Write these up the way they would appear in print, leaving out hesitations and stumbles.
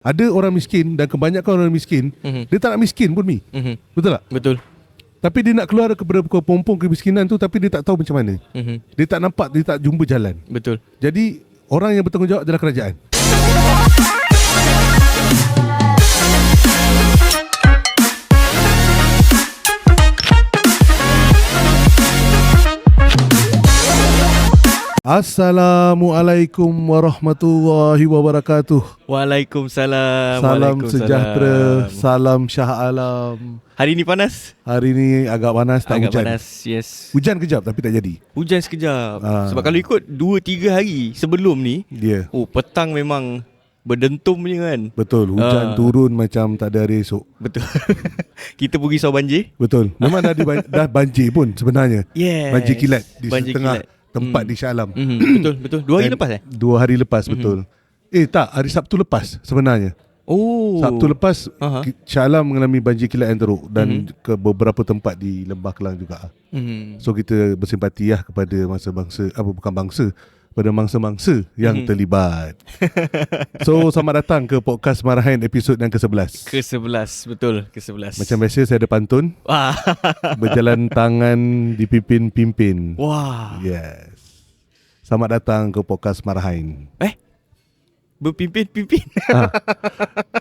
Ada orang miskin dan kebanyakan orang miskin dia tak nak miskin pun Mi. Betul tak? Betul. Tapi dia nak keluar daripada pompong kemiskinan tu, tapi dia tak tahu macam mana. Dia tak nampak, dia tak jumpa jalan. Betul. Jadi orang yang bertanggungjawab adalah kerajaan. Assalamualaikum warahmatullahi wabarakatuh. Waalaikumsalam. Salam sejahtera, salam Shah Alam. Hari ni panas? Hari ni agak panas, tak Agak hujan. panas, yes. Hujan kejap tapi tak jadi. Hujan sekejap. Ah. Sebab kalau ikut 2-3 hari sebelum ni, Dia. oh petang memang berdentum punya kan. Betul, hujan turun macam tak ada hari esok. Betul. Kita pergi risau banjir. Betul. Memang dah banjir pun sebenarnya. Yes. Banjir kilat di Banjir setengah kilat. tempat di Shah Alam. Betul, betul. 2 hari Dan lepas 2 hari lepas, betul. Tak, hari Sabtu lepas sebenarnya. Oh. Sabtu lepas Aha. Shah Alam mengalami banjir kilat yang teruk dan ke beberapa tempat di Lembah Kelang juga. So kita bersimpati kepada pada mangsa-mangsa yang terlibat. So selamat datang ke podcast Marahin episod yang ke-11. Ke-11, betul, ke-11. Macam biasa saya ada pantun. Wah. Berjalan tangan dipimpin-pimpin. Wah. Yes. Selamat datang ke podcast Marahin. Berpimpin-pimpin.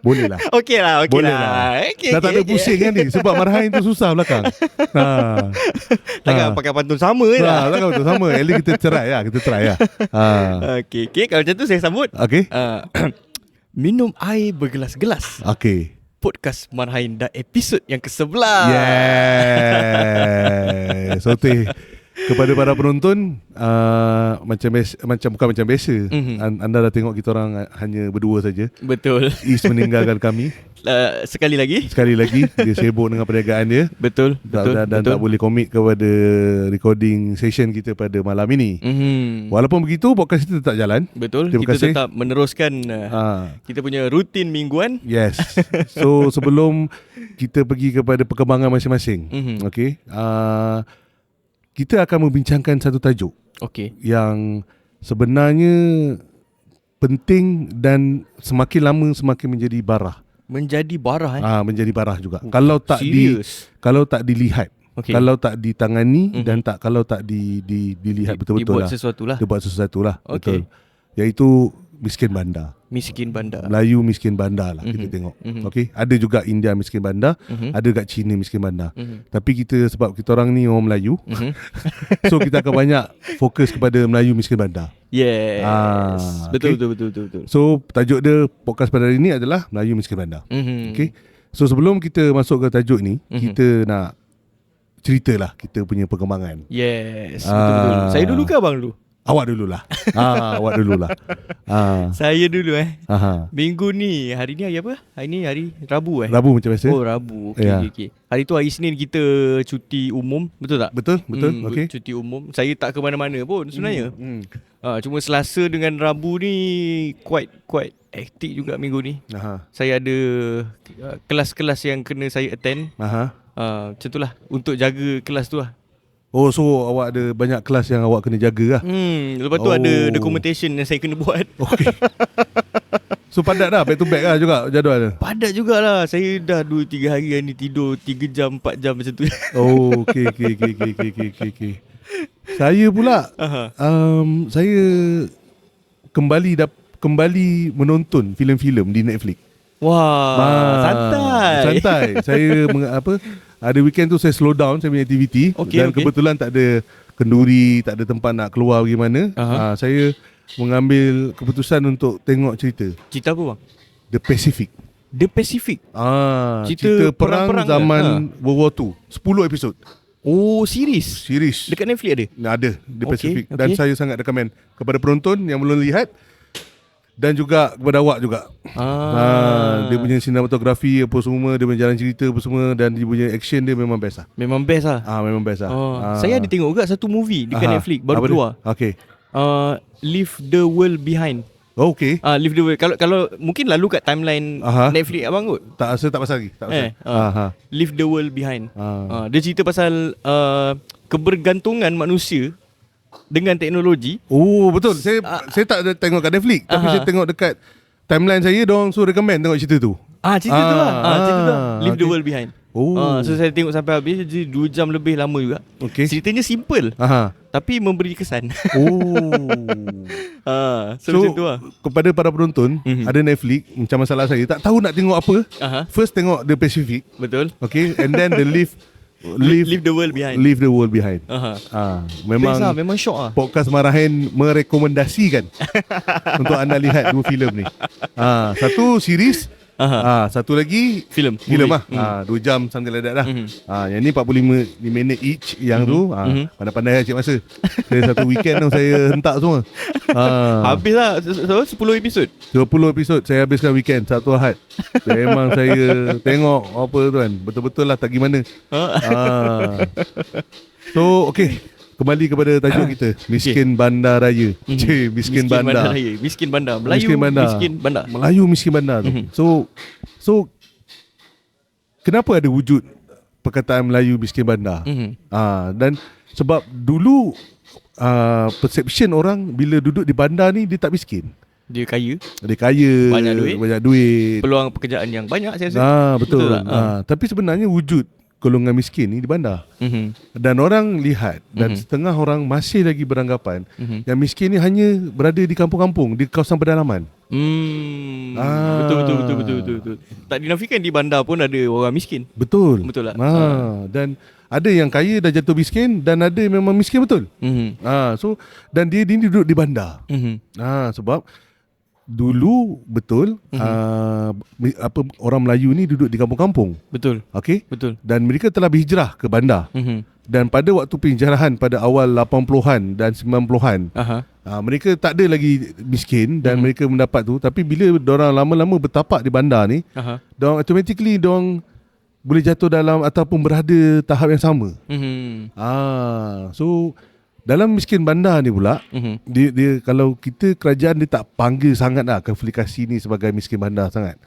Boleh lah. Okey lah, okey Boleh lah. lah. Okay, Dah tak ada pusing kan ni. Sebab Marahin tu susah belakang. Takkan pakai pantun sama je lah. Takkan betul sama. At least kita try lah. Okey, kalau macam tu saya sambut. Okay. Minum air bergelas-gelas. Okay. Podcast Marhain dah episod yang ke-11. Yes. So kepada para penonton, bukan macam biasa. Anda dah tengok kita orang hanya berdua saja. Betul. Is meninggalkan kami. Sekali lagi Dia sibuk dengan perniagaan dia. Betul. Dan betul. tak boleh komit kepada recording session kita pada malam ini. Walaupun begitu, podcast kita tetap jalan. Betul. Terima Kita kasih. tetap meneruskan kita punya rutin mingguan. Yes. So sebelum kita pergi kepada perkembangan masing-masing, okay, kita akan membincangkan satu tajuk Okey. yang sebenarnya penting dan semakin lama semakin menjadi barah. Menjadi barah Menjadi barah juga. Serius? Kalau tak dilihat, Okay. kalau tak ditangani dan kalau tak dilihat betul-betul dibuat sesuatu lah. Dia buat sesuatu lah. Okay. Betul. Iaitu miskin bandar. Miskin bandar. Melayu miskin bandar lah kita tengok. Okay. Ada juga India miskin bandar, ada kat China miskin bandar. Tapi sebab kita orang ni orang Melayu, so kita akan banyak fokus kepada Melayu miskin bandar. Yes. Okay. Betul. So tajuk dia podcast pada hari ni adalah Melayu miskin bandar. Okay. So sebelum kita masuk ke tajuk ni, kita nak ceritalah kita punya perkembangan. Yes. Betul. Saya dulu ke abang dulu? Awak dululah. Awak dululah. Saya dulu Aha. Minggu ni, hari ni hari apa? Hari ni hari Rabu Rabu macam biasa. Oh, Rabu. Okey, Ya. okey. Hari tu hari Isnin kita cuti umum, betul tak? Betul. Okay. Cuti umum. Saya tak ke mana-mana pun sebenarnya. Cuma Selasa dengan Rabu ni quite hectic juga minggu ni. Aha. Saya ada kelas-kelas yang kena saya attend. Aha. Macam tu lah, untuk jaga kelas tu lah. Oh, so awak ada banyak kelas yang awak kena jaga lah. Lepas tu ada documentation yang saya kena buat. Okay. So padat dah, back to back lah juga jadual dia. Padat jugalah. Saya dah 2-3 hari ni tidur 3 jam 4 jam macam tu. Oh, okay. Saya pula saya kembali menonton filem-filem di Netflix. Wah, santai. Saya ada weekend tu saya slow down saya punya aktiviti dan kebetulan tak ada kenduri, tak ada tempat nak keluar bagaimana. Saya mengambil keputusan untuk tengok cerita. Cerita apa bang? The Pacific. The Pacific. Cerita perang zaman World War II. 10 episod. Oh, series. Dekat Netflix ada? Ada The Pacific. Okay. Dan saya sangat recommend kepada penonton yang belum lihat dan juga kepada awak juga. Dia punya sinematografi apa semua, dia punya jalan cerita apa semua, dan dia punya action dia memang best lah. Memang best lah. Memang best lah. Saya ada tengok juga satu movie dekat Netflix baru keluar. Okay. Leave the World Behind. Okay. Leave the World. Kalau mungkin lalu kat timeline Netflix abang kot. Saya tak pasal lagi. Tak pasal. Leave the World Behind. Dia cerita pasal kebergantungan manusia dengan teknologi. Oh, betul. Saya tak ada tengok kat Netflix, tapi saya tengok dekat timeline saya diorang suruh recommend tengok cerita tu. Cerita tu lah. Cerita tu lah. Leave the okay. World Behind. So saya tengok sampai habis, jadi 2 jam lebih lama juga. Okay. Ceritanya simple, tapi memberi kesan. So macam tu lah. Kepada para penonton, ada Netflix, macam masalah saya tak tahu nak tengok apa. First tengok The Pacific. Betul. Okay, and then the Leave the World Behind. Leave the World Behind. Memang best lah, memang syok lah. Podcast Marahin merekomendasikan untuk anda lihat 2 filem ni. Satu series, satu lagi filem lah. 2 jam something like that lah. Yang ni 45 minit each. Yang tu pandai-pandai lah cik masa. Saya satu weekend tu saya hentak semua. Habis lah. So 10 episod 20 episod saya habiskan weekend, Sabtu Ahad. Memang saya tengok apa tu kan, betul-betul lah tak gimana. So okay, kembali kepada tajuk kita, Miskin Bandar Raya. Miskin Bandar Raya. Miskin Bandar Melayu. Melayu miskin bandar tu. So kenapa ada wujud perkataan Melayu miskin bandar? Dan sebab dulu perception orang bila duduk di bandar ni dia tak miskin. Dia kaya, banyak duit, peluang pekerjaan yang banyak saya rasa. Betul lah. Tapi sebenarnya wujud golongan miskin ni di bandar. Dan orang lihat, dan setengah orang masih lagi beranggapan yang miskin ni hanya berada di kampung-kampung, di kawasan pedalaman. Betul. Tak dinafikan di bandar pun ada orang miskin. Betul lah. Dan ada yang kaya dah jatuh miskin, dan ada yang memang miskin betul. So dan dia duduk di bandar. Sebab dulu betul orang Melayu ni duduk di kampung-kampung. Betul. Okey? Betul. Dan mereka telah berhijrah ke bandar. Dan pada waktu penghijrahan pada awal 80-an dan 90-an, mereka tak ada lagi miskin dan mereka mendapat tu. Tapi bila diorang lama-lama bertapak di bandar ni, diorang automatically diorang boleh jatuh dalam ataupun berada tahap yang sama. So dalam miskin bandar ni pula, dia kalau kita kerajaan dia tak panggil sangat lah kualifikasi ni sebagai miskin bandar sangat.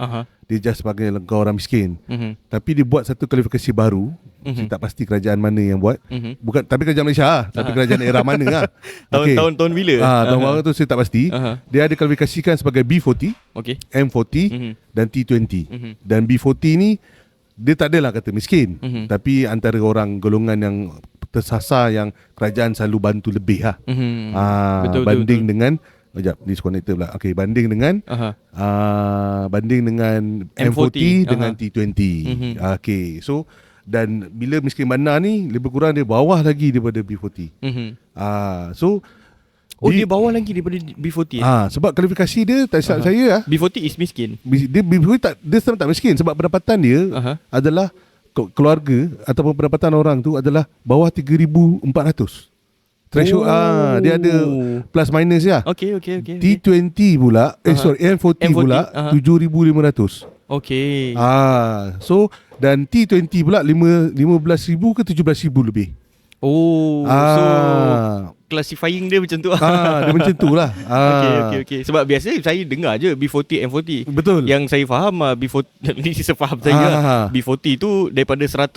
Dia just sebagai kau orang miskin. Tapi dia buat satu kualifikasi baru. Saya tak pasti kerajaan mana yang buat. Bukan, tapi kerajaan Malaysia lah. Tapi kerajaan era mana lah. Tahun bila? Tahun baru tu saya tak pasti. Dia ada kualifikasikan sebagai B40, M40 dan T20. Dan B40 ni dia tak adalah kata miskin, tapi antara orang golongan yang tersasar yang kerajaan selalu bantu lebih lah. Banding dengan disconnected pula. Okay, banding dengan M40 dengan T20. Okay, so dan bila miskin bandar ni lebih kurang dia bawah lagi daripada B40. So dia bawah lagi daripada B40. Sebab kualifikasi dia tak silap saya B40 is miskin. Dia B40 dia sebenarnya tak miskin sebab pendapatan dia adalah keluarga ataupun pendapatan orang tu adalah bawah 3,400. Threshold dia ada plus minus ya. Okay. T20 pula M40 pula 7,500. Okay. So dan T20 pula 15,000 ke 17,000 lebih. So classifying dia macam tu. Dia macam tu lah. Okay. Sebab biasa saya dengar je B40, M40. Betul. Yang saya faham B40 ni sefaham saya B40 tu daripada 100%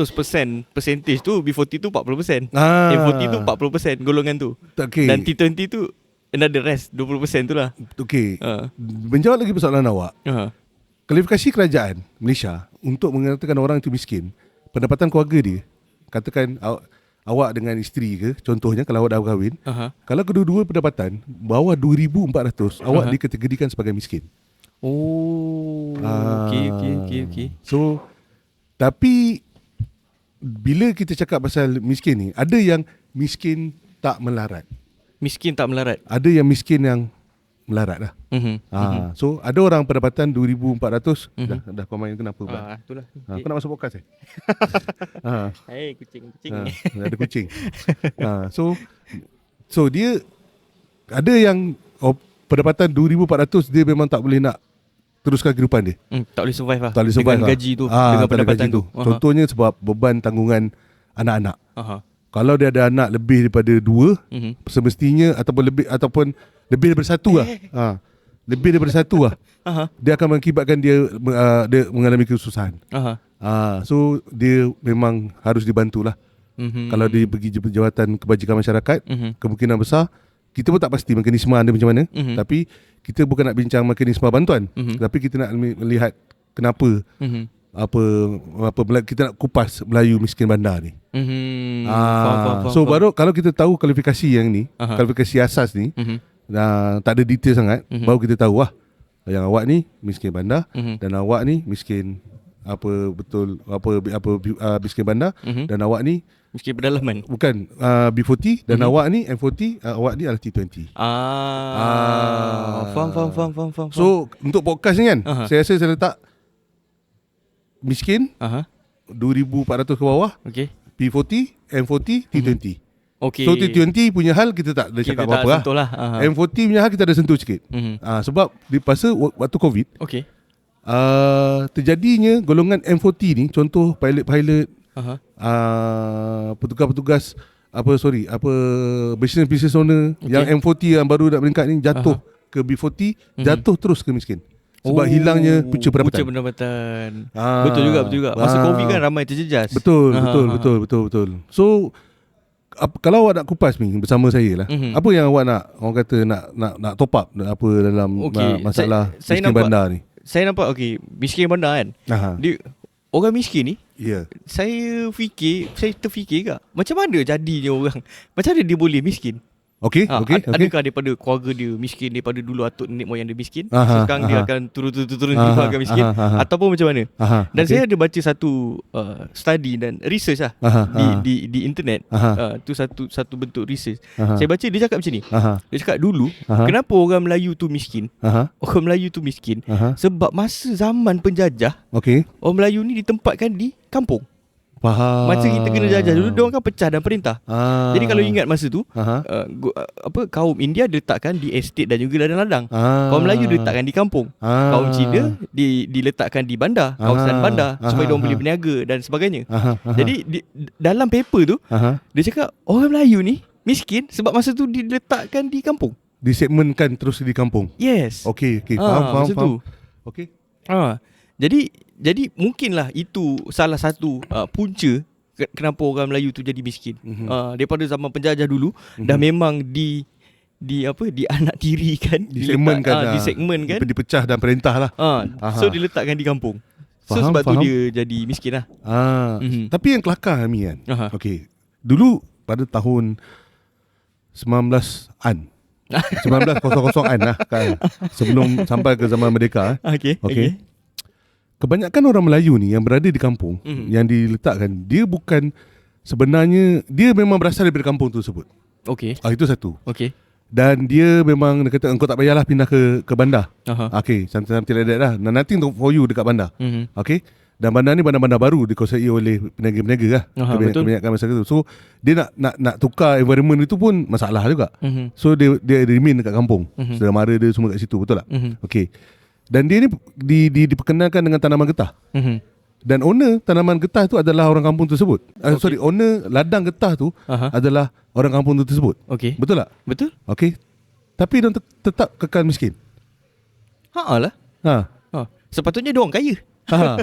percentage tu B40 tu 40%. M40 tu 40% golongan tu. Dan T20 tu another rest 20% tu lah. Okay. Menjawab lagi persoalan awak. Kualifikasi kerajaan Malaysia untuk mengatakan orang itu miskin, pendapatan keluarga dia, katakan awak dengan isteri ke, contohnya kalau awak dah berkahwin, kalau kedua-dua pendapatan bawah 2,400, awak dikategorikan sebagai miskin. Okay. So tapi bila kita cakap pasal miskin ni, ada yang miskin tak melarat. Ada yang miskin yang melarat lah. So ada orang pendapatan 2,400. Dah kau main kenapa pula? Itulah. Kau nak masuk podcast kucing. Ada kucing. So dia ada yang pendapatan 2,400 dia memang tak boleh nak teruskan kehidupan dia. Tak boleh survive lah. Dengan gaji tu, dengan pendapatan tu. Contohnya sebab beban tanggungan anak-anak. Kalau dia ada anak lebih daripada 2, semestinya ataupun lebih daripada 1 lah. Lebih daripada 1 lah. Dia akan mengakibatkan dia mengalami kesusahan. So dia memang harus dibantulah. Kalau dia pergi jabatan kebajikan masyarakat, kemungkinan besar kita pun tak pasti mekanisme anda macam mana. Tapi kita bukan nak bincang mekanisme bantuan, tapi kita nak melihat kenapa kita nak kupas Melayu miskin bandar ni. So baru kalau kita tahu kualifikasi yang ni, kualifikasi asas ni, tak ada detail sangat, baru kita tahu yang awak ni miskin bandar dan awak ni miskin miskin bandar dan awak ni miskin pedalaman. Bukan B40 dan awak ni M40, awak ni adalah T20. Faham. So untuk podcast ni kan, saya rasa saya letak miskin 2,400 ke bawah, P40, M40, T20. So T20 punya hal kita tak ada cakap apa-apa lah. M40 punya hal kita ada sentuh sikit. Sebab di masa waktu COVID, terjadinya golongan M40 ni, contoh pilot-pilot, petugas-petugas business owner yang M40 yang baru nak meningkat ni jatuh ke B40, jatuh terus ke miskin. Sebab hilangnya punca pendapatan. Betul juga. Masa COVID kan ramai terjejas. Betul. So kalau awak nak kupas ni bersama saya lah, apa yang awak nak, orang kata nak top up apa dalam masalah miskin bandar ni? Saya nampak miskin bandar kan. Dia orang miskin ni, saya terfikir tak, macam mana jadinya orang, macam mana dia boleh miskin? Adakah daripada keluarga dia miskin, daripada dulu atuk nenek moyang dia miskin, sekarang dia akan turun akan miskin, ataupun macam mana? Dan saya ada baca satu study dan research lah di internet. Tu satu bentuk research. Saya baca dia cakap macam ni. Dia cakap dulu kenapa orang Melayu tu miskin? Orang Melayu tu miskin sebab masa zaman penjajah, orang Melayu ni ditempatkan di kampung. Faham. Masa kita kena jajah dulu, diorang kan pecah dan perintah. Jadi kalau ingat masa tu, kaum India diletakkan di estate dan juga ladang-ladang. Kaum Melayu diletakkan di kampung. Kaum Cina diletakkan di bandar, kawasan bandar, supaya diorang boleh berniaga dan sebagainya. Jadi dalam paper tu, dia cakap orang Melayu ni miskin sebab masa tu diletakkan di kampung. Disegmenkan terus di kampung. Yes. Okey, faham. Okey. Jadi mungkinlah itu salah satu punca kenapa orang Melayu tu jadi miskin. Daripada zaman penjajah dulu dah memang dianaktirikan, disegmenkan, dipecah dan perintah lah. So diletakkan di kampung. So sebab tu dia jadi miskin lah. Tapi yang kelakar kami kan, dulu pada tahun 1900-an 1900-an lah kan, sebelum sampai ke zaman merdeka. Kebanyakan orang Melayu ni yang berada di kampung, yang diletakkan, dia bukan sebenarnya, dia memang berasal daripada kampung tersebut. Itu satu. Dan dia memang, dia kata engkau tak payahlah pindah ke bandar. Something like that lah. Nothing for you dekat bandar. Dan bandar ni bandar-bandar baru dikuasai oleh peniaga-peniaga lah. Kebanyakan masa itu. So dia nak tukar environment itu pun masalah juga. So dia remain dekat kampung. Saudara mara dia semua kat situ, betul tak? Dan dia ni diperkenalkan dengan tanaman getah. Dan owner tanaman getah tu adalah orang kampung tersebut. Owner ladang getah tu adalah orang kampung tersebut. Betul tak? Betul. Tapi dia tetap kekal miskin. Sepatutnya dia orang kaya.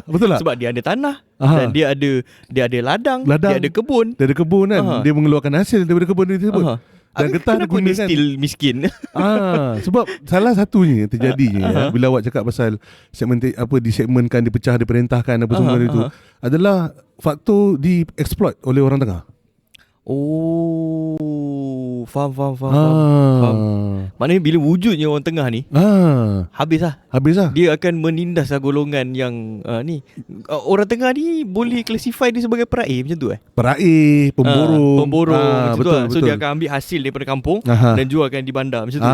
Betul tak? Sebab dia ada tanah dan dia ada ladang, dia ada kebun. Dia ada kebun kan. Dia mengeluarkan hasil daripada kebun dia tersebut. Dan getah dia gunakan, dia still miskin? Sebab salah satunya terjadinya bila awak cakap pasal disegmenkan, dipecah, diperintahkan apa semua itu adalah faktor dieksploit oleh orang tengah. Faham. Maknanya bila wujudnya orang tengah ni, habis lah. Dia akan menindas golongan yang ni. Orang tengah ni boleh classify dia sebagai peraih macam tu Peraih, pemborong. Betul. So dia akan ambil hasil daripada kampung dan jualkan di bandar macam tu.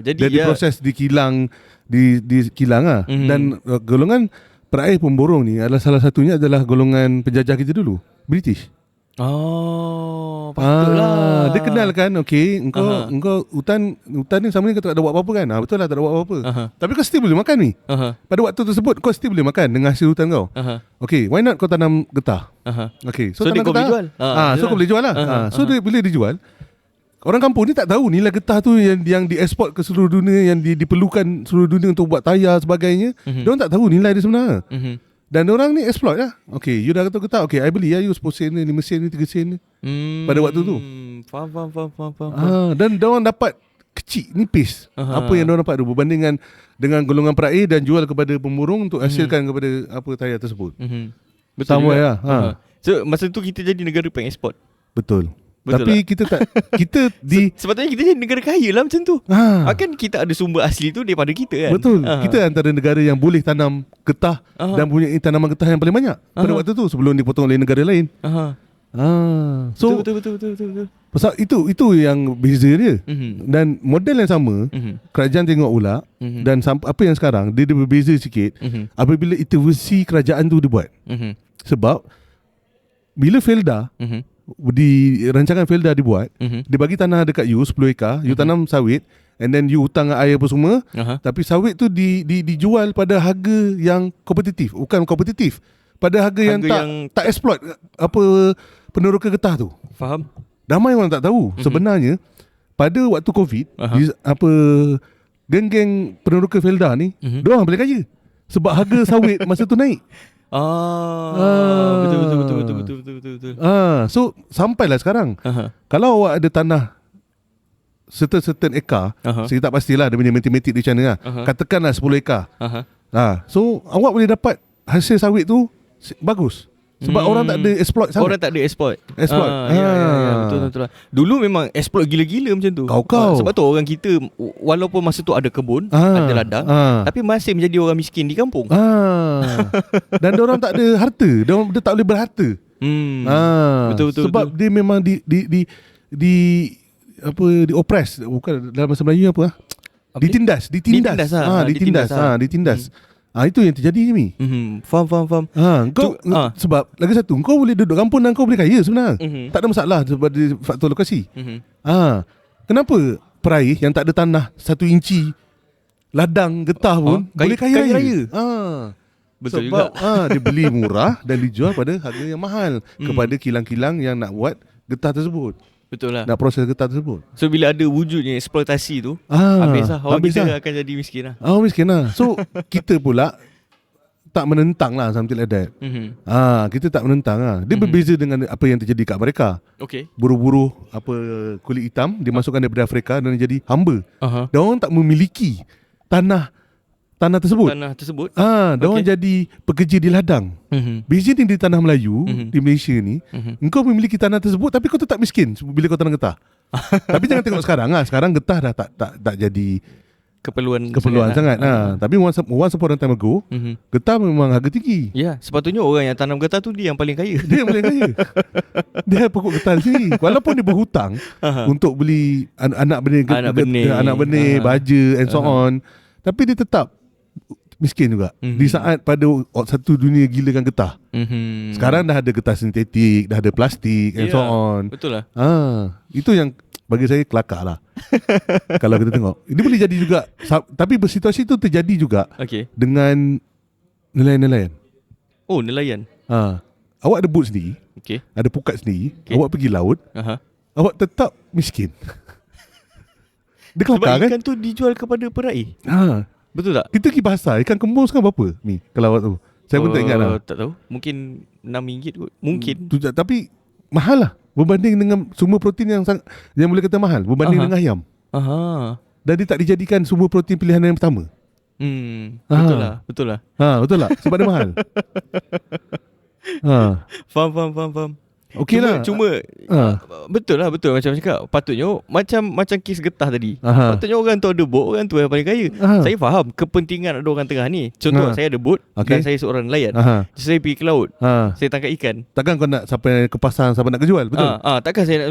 Jadi dia diproses di kilang, di kilang Dan golongan peraih pemborong ni adalah salah satunya adalah golongan penjajah kita dulu, British. Patutlah. Dia kenal kan, engkau hutan ni sama ni kau tak ada buat apa-apa kan? Betul lah, tak ada buat apa-apa. Tapi kau still boleh makan ni. Pada waktu tersebut kau still boleh makan dengan hasil hutan kau. Why not kau tanam getah? So dia kau boleh jual. So kau boleh jual lah. So dia boleh dijual. Orang kampung ni tak tahu nilai getah tu yang dieksport ke seluruh dunia, yang diperlukan seluruh dunia untuk buat tayar sebagainya. Diorang tak tahu nilai dia sebenarnya. Dan orang ni exploit lah. Okay, you dah kata getah, okay, I beli lah you 10 sen ni, 5 sen ni, 3 sen ni. Pada waktu tu. Faham. Dan diorang dapat kecil, nipis. Apa yang diorang dapat tu berbanding dengan golongan peraih dan jual kepada pemurung untuk hasilkan kepada apa tayar tersebut. Betul Sama juga. lah. So masa tu kita jadi negara pengeksport. Betul tak? Tapi kita tak kita di sepatutnya kita jadi negara kaya lah macam tu. Kan kita ada sumber asli tu daripada kita kan. Betul. Kita antara negara yang boleh tanam getah dan punya tanaman getah yang paling banyak pada waktu tu sebelum dipotong oleh negara lain. So betul. pasal itu yang beza dia. Dan model yang sama, kerajaan tengok pula dan apa yang sekarang dia berbeza sikit apabila intervensi kerajaan tu dibuat. Sebab bila Felda di rancangan Felda dibuat, dia bagi tanah dekat you 10 ekar, you tanam sawit and then you hutang air apa semua, tapi sawit tu dijual pada harga yang kompetitif, bukan kompetitif, pada harga yang tak exploit apa peneroka getah tu. Faham? Ramai orang tak tahu sebenarnya pada waktu Covid geng-geng peneroka Felda ni diorang paling kaya sebab harga sawit masa tu naik. Betul. So sampailah sekarang. Kalau awak ada tanah certain ekar, saya tak pastilah dia punya matematik dia macam mana lah. Katakanlah 10 ekar. So awak boleh dapat hasil sawit tu bagus. Sebab orang tak ada exploit sawit. Orang tak ada exploit. Ya, betul. Dulu memang exploit gila-gila macam tu. Kau. Sebab tu orang kita walaupun masa tu ada kebun, ada ladang, tapi masih menjadi orang miskin di kampung. Dan orang tak ada harta, dia tak boleh berharta. Betul. Sebab dia memang di oppress, bukan dalam bahasa Melayu apa? Ditindas. Itu yang terjadi ni. Faham. Sebab lagi satu, kau boleh duduk kampung dan kau boleh kaya sebenarnya. Tak ada masalah sebab dia faktor lokasi. Kenapa peraih yang tak ada tanah 1 inci ladang getah pun boleh kaya raya? Betul sebab juga. Dia beli murah dan dijual pada harga yang mahal kepada kilang-kilang yang nak buat getah tersebut. Betul lah. Nak proses getah tersebut. So bila ada wujudnya eksploitasi tu, habis lah. Orang kita akan jadi miskin lah. Miskin lah. So kita pula tak menentang lah something like that. Kita tak menentang lah. Dia berbeza dengan apa yang terjadi kat mereka. Okay. Buruh-buruh apa kulit hitam dimasukkan daripada Afrika dan jadi hamba. Dan orang tak memiliki tanah tersebut. Dan orang jadi pekerja di ladang. Beza ni di tanah Melayu, di Malaysia ni, engkau memiliki tanah tersebut tapi kau tetap miskin bila kau tanam getah. Tapi jangan tengok sekarang lah. Sekarang getah dah tak jadi keperluan sangat. Tapi once upon a time ago, getah memang harga tinggi. Ya, sepatutnya orang yang tanam getah tu dia yang paling kaya. Dia yang paling kaya. Dia pokok getah sendiri. Walaupun dia berhutang untuk beli anak benih, baja and so on, tapi dia tetap miskin juga. Di saat pada satu dunia gilakan getah. Sekarang dah ada getah sintetik, dah ada plastik and so on. Betul lah. Itu yang bagi saya kelakar lah. Kalau kita tengok, ini boleh jadi juga. Tapi situasi itu terjadi juga dengan nelayan-nelayan. Oh, nelayan. Awak ada boat sendiri, ada pukat sendiri, awak pergi laut, awak tetap miskin. Dia kelakar. Sebab ikan tu dijual kepada peraih. Betul tak? Kita pergi pasar, ikan kembung sekarang berapa ni kalau awak tahu? Saya pun tak ingat lah. Tak tahu. Mungkin RM6 kot. Mungkin. Tapi mahal lah berbanding dengan sumber protein yang boleh kata mahal berbanding dengan ayam. Dan dia tak dijadikan sumber protein pilihan yang pertama. Betul lah. Betul lah. Sebab dia mahal. Faham. Cuma betul macam cakap. Patutnya macam kes getah tadi. Patutnya orang tu ada bot, orang tu yang paling kaya. Saya faham kepentingan ada orang tengah ni. Contoh saya ada bot dan saya seorang nelayan. Saya pergi ke laut. Saya tangkap ikan. Takkan kau nak sampai ke pasar sampai nak jual, betul? Takkan saya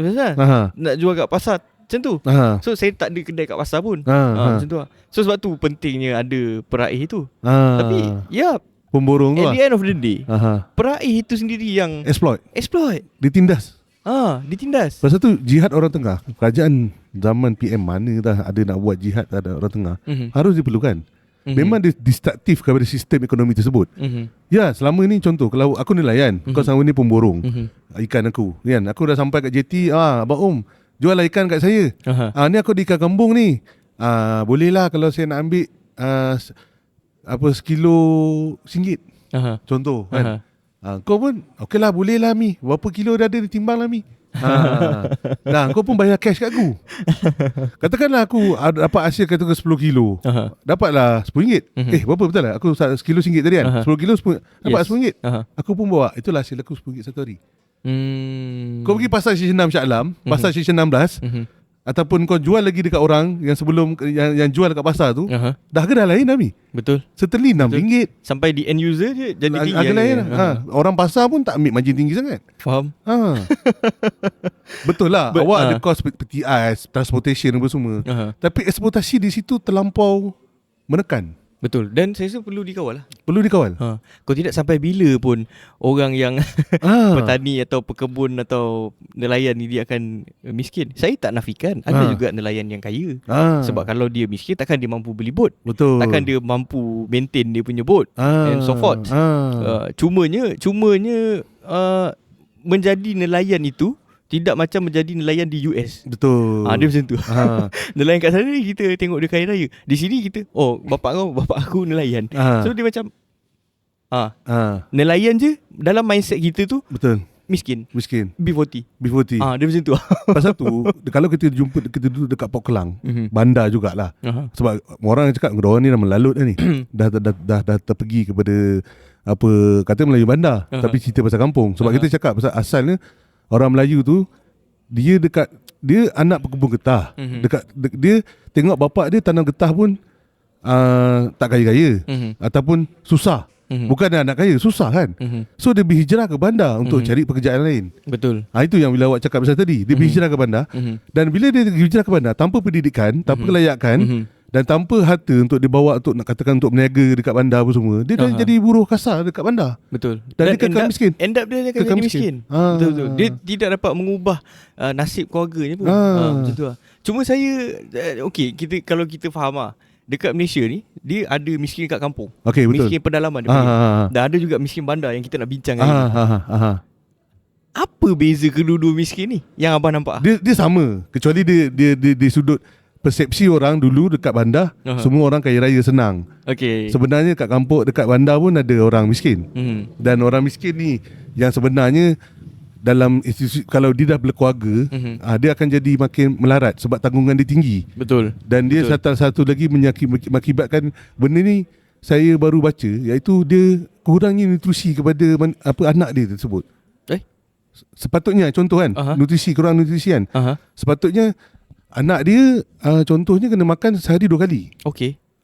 nak jual kat pasar macam tu. So saya tak ada kedai kat pasar pun. Macam tu lah. So sebab tu pentingnya ada peraih tu. Tapi pemborong tu at the end of the day, peraih itu sendiri yang exploit. Ditindas. Ditindas. Pasal tu jihad orang tengah, kerajaan zaman PM mana dah ada nak buat jihad ada orang tengah, harus diperlukan. Memang dia destruktif kepada sistem ekonomi tersebut. Ya, selama ni contoh, kalau aku nelayan, kau selama ni pemborong ikan aku, kan? Aku dah sampai kat JT, Abang jual lah ikan kat saya. Ni aku di ikan kembung ni. Boleh lah kalau saya nak ambil sekilo RM1. Contoh kan. Kau pun okey lah, boleh lah Mi, berapa kilo dah ada ditimbang lah Mi. Nah, kau pun bayar cash kat aku. Katakanlah aku dapat hasil kata 10 kilo. Dapatlah RM10. Berapa betul lah? Aku sekilo RM1 tadi kan. 10 kilo dapat RM10. Aku pun bawa. Itulah hasil aku RM10 satu hari. Kau pergi pasar Station 6 Shah Alam, pasar Station 16, ataupun kau jual lagi dekat orang yang sebelum yang jual dekat pasar tu, dah harga dah lain dah Mi. Betul. Setelin RM6. Sampai di end user je jadi tinggi. Harga lain lah. Orang pasar pun tak ambil margin tinggi sangat. Faham? Betul lah. Awak ada cost PTI, transportation apa semua. Tapi eksploitasi di situ terlampau menekan. Betul. Dan saya rasa perlu dikawal lah. Perlu dikawal. Kau tidak sampai bila pun orang yang petani atau pekebun atau nelayan ni dia akan miskin. Saya tak nafikan. Ada juga nelayan yang kaya. Sebab kalau dia miskin, takkan dia mampu beli bot. Betul. Takkan dia mampu maintain dia punya bot. And so forth. Cumanya menjadi nelayan itu tidak macam menjadi nelayan di US. Betul. Dia macam tu. Nelayan kat sana kita tengok dia kaya raya. Di sini kita, bapak aku nelayan. So dia macam nelayan je dalam mindset kita tu. Betul. Miskin. B40. Dia macam tu. Pasal tu kalau kita duduk dekat Port Kelang, bandar jugalah. Sebab orang cakap orang ni dah melalut dah ni. dah terpergi kepada apa kata Melayu bandar, tapi cerita pasal kampung. Sebab kita cakap pasal asalnya orang Melayu tu dia anak pekebun getah. Dia tengok bapak dia tanam getah pun tak kaya-kaya ataupun susah. Bukan dia anak kaya, susah kan. So dia berhijrah ke bandar untuk cari pekerjaan lain. Betul. Itu yang bila awak cakap pasal tadi. Dia berhijrah ke bandar. Dan bila dia berhijrah ke bandar tanpa pendidikan, tanpa kelayakan, dan tanpa harta untuk dibawa untuk nak katakan untuk berniaga dekat bandar apa semua, dia dah jadi buruh kasar dekat bandar. Betul. Dan dia kekal miskin. End up dia akan jadi miskin. Betul. Dia tidak dapat mengubah nasib keluarganya pun. Macam tu lah. Cuma saya kalau kita faham dekat Malaysia ni dia ada miskin kat kampung. Betul. Miskin pedalaman dia. Dan ada juga miskin bandar yang kita nak bincang hari ni. Apa beza kedua-dua miskin ni yang abang nampak? Dia sama, kecuali dia sudut persepsi orang dulu dekat bandar, semua orang kaya raya senang. Sebenarnya kat kampung dekat bandar pun ada orang miskin. Dan orang miskin ni yang sebenarnya dalam institusi, kalau dia dah berkeluarga, dia akan jadi makin melarat sebab tanggungan dia tinggi. Betul. Dan dia satu lagi mengakibatkan benda ni saya baru baca, iaitu dia kurangnya nutrisi kepada anak dia tersebut. Sepatutnya contoh kan, kurang nutrisi kan. Sepatutnya anak dia contohnya kena makan sehari 2 kali.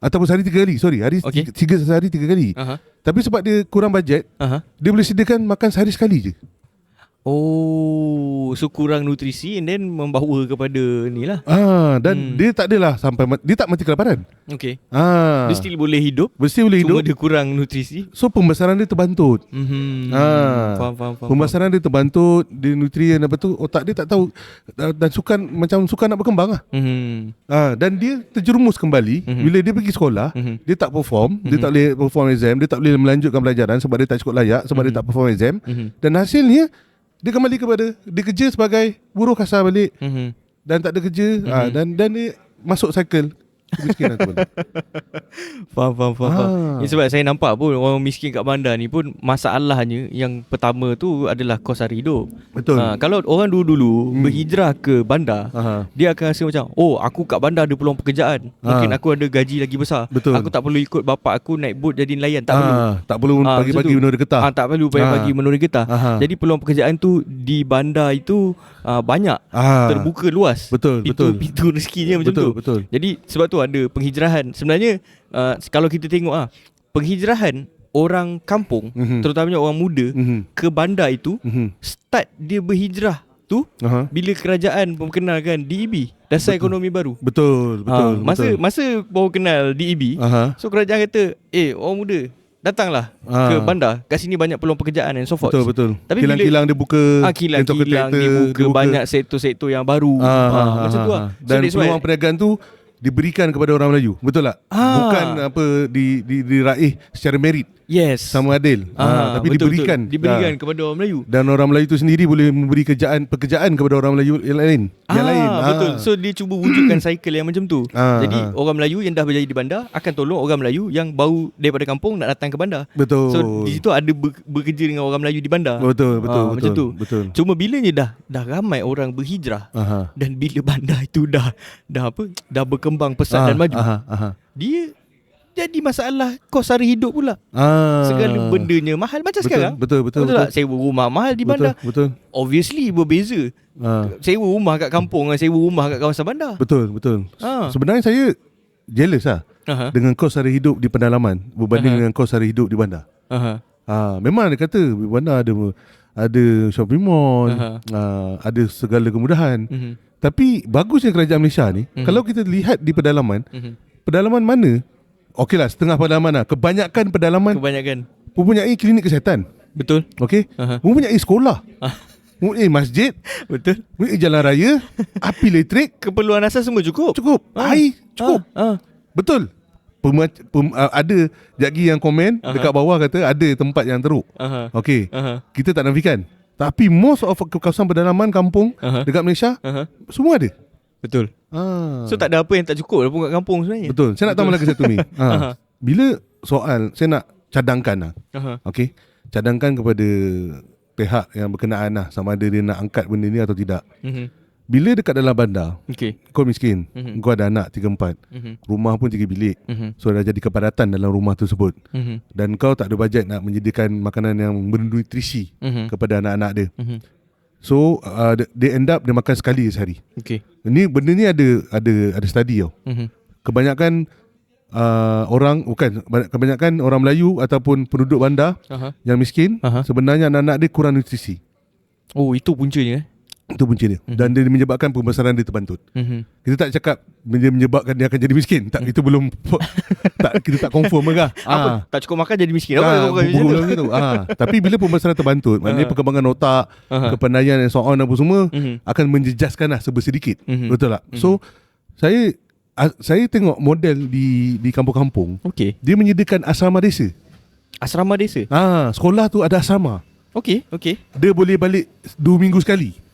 Ataupun sehari 3 kali. Sehari 3 kali. Tapi sebab dia kurang bajet, dia boleh sediakan makan sehari sekali je. So kurang nutrisi and then membawa kepada ni lah. Dan dia tak adalah sampai dia tak mati kelaparan. Dia still boleh hidup. Cuma dia kurang nutrisi. So pembesaran dia terbantut. Faham. Pembesaran dia terbantut, dia nutrien apa tu, otak dia tak tahu, dan sukan nak berkembang lah. Dan dia terjerumus kembali bila dia pergi sekolah. Dia tak perform, dia tak boleh perform exam, dia tak boleh melanjutkan pelajaran sebab dia tak cukup layak, sebab dia tak perform exam. Dan hasilnya dia kembali kepada dia kerja sebagai buruh kasar balik, dan tak ada kerja, dan dia masuk cycle kemiskinan tu. Faham. Ini sebab saya nampak pun orang miskin kat bandar ni pun masalahnya yang pertama tu adalah kos hari hidup. Betul. Kalau orang dulu berhijrah ke bandar, dia akan rasa macam, aku kat bandar ada peluang pekerjaan. Mungkin aku ada gaji lagi besar. Betul. Aku tak perlu ikut bapak aku naik bot jadi nelayan. Tak perlu pagi-pagi menuri getah. Tak perlu pagi-pagi menuri getah. Jadi peluang pekerjaan tu di bandar itu banyak, terbuka luas. Pintu rezekinya macam tu. Betul. Jadi sebab tu ada penghijrahan. Sebenarnya kalau kita tengok penghijrahan orang kampung, terutamanya orang muda ke bandar itu, start dia berhijrah tu bila kerajaan memperkenalkan DEB, Dasar Ekonomi Baru. Betul. Masa baru kenal DEB, so kerajaan kata, orang muda datanglah ke bandar, kat sini banyak peluang pekerjaan and so forth. Betul. Tapi kilang-kilang dia buka, kilang dia buka banyak sektor-sektor yang baru. Macam tu lah. Dan peluang perniagaan tu diberikan kepada orang Melayu. Betul tak? Bukan diraih secara merit. Yes. sama adil. Tapi betul, diberikan kepada orang Melayu. dan orang Melayu itu sendiri boleh memberi pekerjaan kepada orang Melayu yang lain. Betul. So dia cuba wujudkan cycle yang macam tu. Jadi orang Melayu yang dah berjaya di bandar akan tolong orang Melayu yang baru daripada kampung nak datang ke bandar. Betul. So di situ ada bekerja dengan orang Melayu di bandar. Betul. Macam tu. Betul. Cuma bilanya dah ramai orang berhijrah. Dan bila bandar itu dah berkembang pesat dan maju. Dia jadi masalah kos sara hidup pula. Segala bendanya mahal macam sekarang. Betul tak? Sewa rumah mahal di bandar. Betul. Obviously berbeza. Sewa rumah kat kampung dengan sewa rumah kat kawasan bandar. Betul. Sebenarnya saya jealous dengan kos sara hidup di pedalaman berbanding dengan kos sara hidup di bandar. Memang dia kata bandar ada shopping mall, ada segala kemudahan. Tapi bagusnya kerajaan Malaysia ni, kalau kita lihat di pedalaman, pedalaman mana? Okeylah, setengah pedalaman lah. Kebanyakan pedalaman mempunyai klinik kesihatan. Betul. Okey. Mempunyai sekolah. Mempunyai masjid. Betul. Mempunyai jalan raya, api elektrik, keperluan asas semua cukup. Air cukup. Betul. Ada lagi yang komen dekat bawah kata ada tempat yang teruk. Okey. Kita tak nafikan. Tapi most of kawasan pedalaman kampung dekat Malaysia semua ada. Betul. So tak ada apa yang tak cukup pun kat kampung sebenarnya. Betul. Saya nak tambah lagi satu ni. Bila soal saya nak cadangkan okey, cadangkan kepada pihak yang berkenaan sama ada dia nak angkat benda ni atau tidak. Bila dekat dalam bandar, kau miskin, kau ada anak 3-4, rumah pun 3 bilik, so dah jadi kepadatan dalam rumah tersebut, dan kau tak ada bajet nak menyediakan makanan yang bernutrisi kepada anak-anak dia. So they end up dia makan sekali sehari. Ini benda ni ada study tau. Kebanyakan kebanyakan orang Melayu ataupun penduduk bandar yang miskin, sebenarnya anak-anak dia kurang nutrisi. Oh, itu puncanya. Itu punca dia. Dan dia menyebabkan pembesaran dia terbantut. Kita tak cakap dia menyebabkan dia akan jadi miskin. Tak, itu belum kita tak confirm ke. Tak cukup makan jadi miskin. Gitu. Tapi bila pembesaran terbantut, maknanya perkembangan otak, kepandaian dan so on apa semua akan menjejaskan sebersedikit. Betul tak? So saya tengok model di kampung-kampung. Dia menyediakan asrama desa. Asrama desa? Sekolah tu ada asrama. Okey. Dia boleh balik 2 minggu sekali.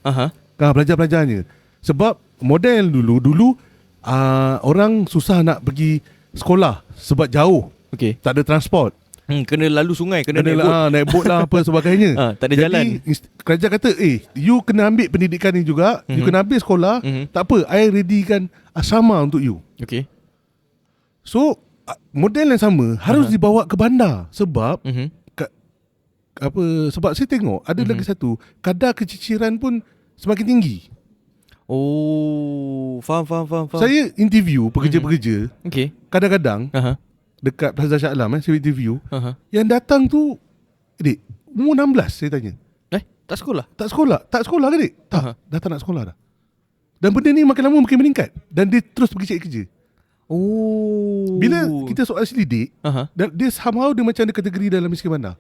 Pelajar-pelajarnya. Sebab model dulu orang susah nak pergi sekolah sebab jauh. Tak ada transport. Kena lalu sungai, kena naik boat lah apa sebagainya. Tak ada jalan. Kerajaan kata you kena ambil pendidikan ni juga, you kena ambil sekolah. Tak apa, I readykan asrama untuk you. So model yang sama harus dibawa ke bandar. Sebab sebab saya tengok ada lagi satu, kadar keciciran pun semakin tinggi. Oh, faham. Saya interview pekerja-pekerja. Kadang-kadang dekat Plaza Shah Alam saya interview, yang datang tu umur 16 saya tanya. Tak sekolah? Tak sekolah ke dik? Tak, dah tak nak sekolah dah. Dan benda ni makin lama makin meningkat. Dan dia terus pergi cari kerja. Oh. Bila kita soal selidik, dia somehow dia macam ada kategori dalam miskin bandar.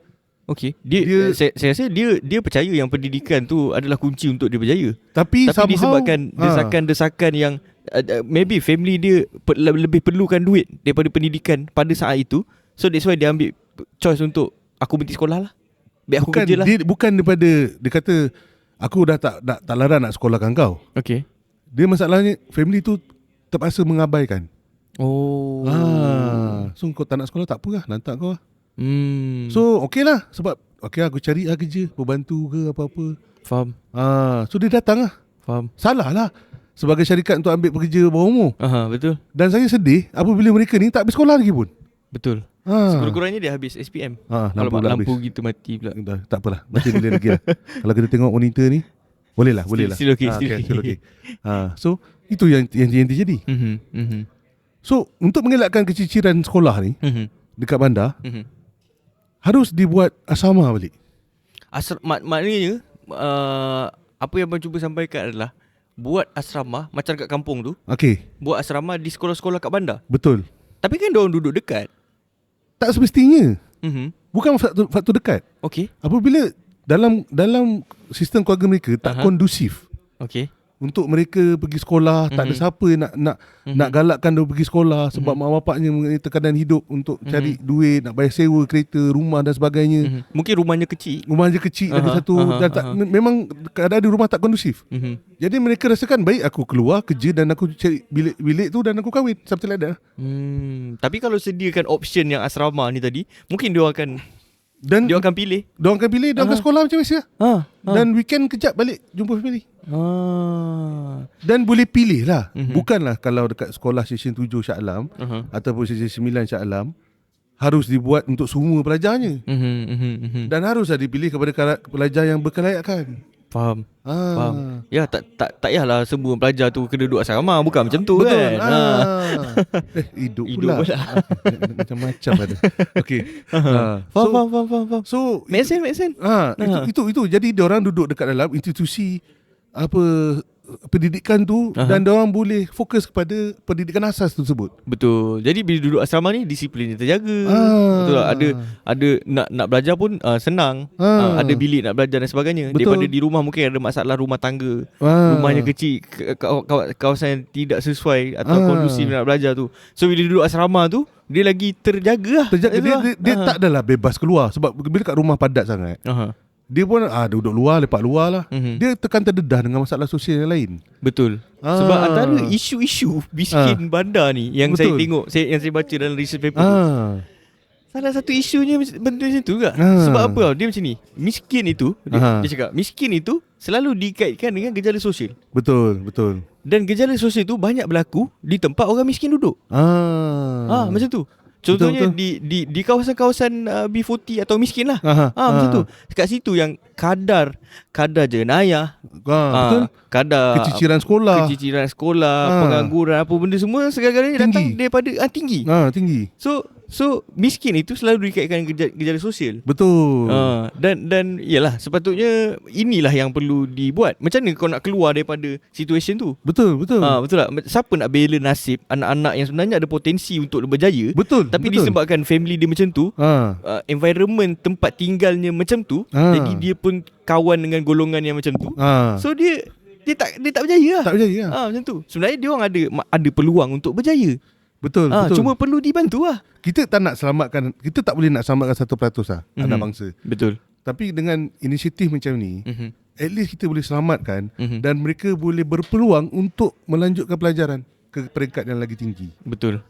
Saya rasa dia percaya yang pendidikan tu adalah kunci untuk dia berjaya. Tapi disebabkan desakan-desakan yang maybe family dia lebih perlukan duit daripada pendidikan pada saat itu. So that's why dia ambil choice untuk aku berhenti sekolah lah, biar aku kerja lah. Dia bukan daripada dia kata aku dah tak larang nak sekolahkan kau. Dia masalahnya family tu terpaksa mengabaikan. So kau tak nak sekolah tak apa lah, lantak kau lah. So okey lah. Sebab aku cari lah kerja, pembantu ke apa-apa. Faham. So dia datang lah. Faham. Salah lah sebagai syarikat untuk ambil pekerja bawah umur. Betul. Dan saya sedih apabila mereka ni tak habis sekolah lagi pun. Betul. Sekurang-kurangnya dia habis SPM. Lampu gitu mati pula. Tak apalah, masih boleh lagi lah. Kalau kita tengok monitor ni, boleh lah. Still okay. So itu yang terjadi. So untuk mengelakkan keciciran sekolah ni dekat bandar, harus dibuat asrama balik. Maknanya apa yang abang cuba sampaikan adalah buat asrama macam kat kampung tu. Buat asrama di sekolah-sekolah kat bandar. Betul. Tapi kan diorang duduk dekat. Tak semestinya. Bukan faktor dekat. Apabila dalam sistem keluarga mereka tak kondusif. untuk mereka pergi sekolah, tak ada siapa nak galakkan dia pergi sekolah sebab mak bapaknya mengenai tekanan hidup untuk cari duit, nak bayar sewa kereta, rumah dan sebagainya. Mungkin rumahnya kecil. Rumahnya kecil lagi satu dan memang keadaan di rumah tak kondusif. Jadi mereka rasakan baik aku keluar kerja dan aku cari bilik tu dan aku kahwin, something like that. Tapi kalau sediakan option yang asrama ni tadi, mungkin dia akan pilih. Dia akan sekolah macam biasa. Dan weekend kejap balik jumpa family. Dan boleh pilih lah. Bukanlah kalau dekat sekolah session 7 Shah Alam ataupun session 9 Shah Alam harus dibuat untuk semua pelajarnya. Dan haruslah dipilih kepada pelajar yang berkelayakan. Faham. Ya, tak payahlah semua pelajar tu kena duduk asrama, bukan macam tu. Betul. Kan. Hidup pula. Macam-macam ada. Okey. Faham. So make sense. Itu jadi dia orang duduk dekat dalam institusi pendidikan tu dan dia orang boleh fokus kepada pendidikan asas tersebut. Betul. Jadi bila duduk asrama ni disiplin dia terjaga. Betul tak? Ada nak belajar pun senang. Ada bilik nak belajar dan sebagainya. Betul. Daripada di rumah mungkin ada masalah rumah tangga. Rumahnya kecil, kawasan yang tidak sesuai atau kondusif nak belajar tu. So bila duduk asrama tu dia lagi terjaga lah. Dia tak adalah bebas keluar sebab bila kat rumah padat sangat. Dia pun duduk luar, lepak luar lah. Dia tekan terdedah dengan masalah sosial yang lain. Betul. Sebab antara isu-isu miskin bandar ni yang saya tengok, yang saya baca dalam research paper tu, salah satu isunya benda macam tu juga. Sebab apa tau? Dia macam ni, miskin itu dia cakap, miskin itu selalu dikaitkan dengan gejala sosial. Betul. Dan gejala sosial tu banyak berlaku di tempat orang miskin duduk. Macam tu. Contohnya betul. Di kawasan-kawasan B40 atau miskin lah. Macam tu. Kat situ yang kadar jenayah, betul. Kadar keciciran sekolah, pengangguran, apa benda semua segala-galanya datang daripada tinggi. Tinggi. So miskin itu selalu dikaitkan gejala sosial. Betul. Dan yalah, sepatutnya inilah yang perlu dibuat. Macam mana kau nak keluar daripada situation tu? Betul. Betul tak? Siapa nak bela nasib anak-anak yang sebenarnya ada potensi untuk berjaya, tapi disebabkan family dia macam tu, environment tempat tinggalnya macam tu, jadi dia pun kawan dengan golongan yang macam tu. So dia tak berjaya lah. Tak berjaya lah. Macam tu. Sebenarnya dia orang ada peluang untuk berjaya. Betul. Cuma perlu dibantu lah. Kita tak boleh nak selamatkan 1% lah anak bangsa. Betul. Tapi dengan inisiatif macam ni, at least kita boleh selamatkan dan mereka boleh berpeluang untuk melanjutkan pelajaran ke peringkat yang lagi tinggi. Betul.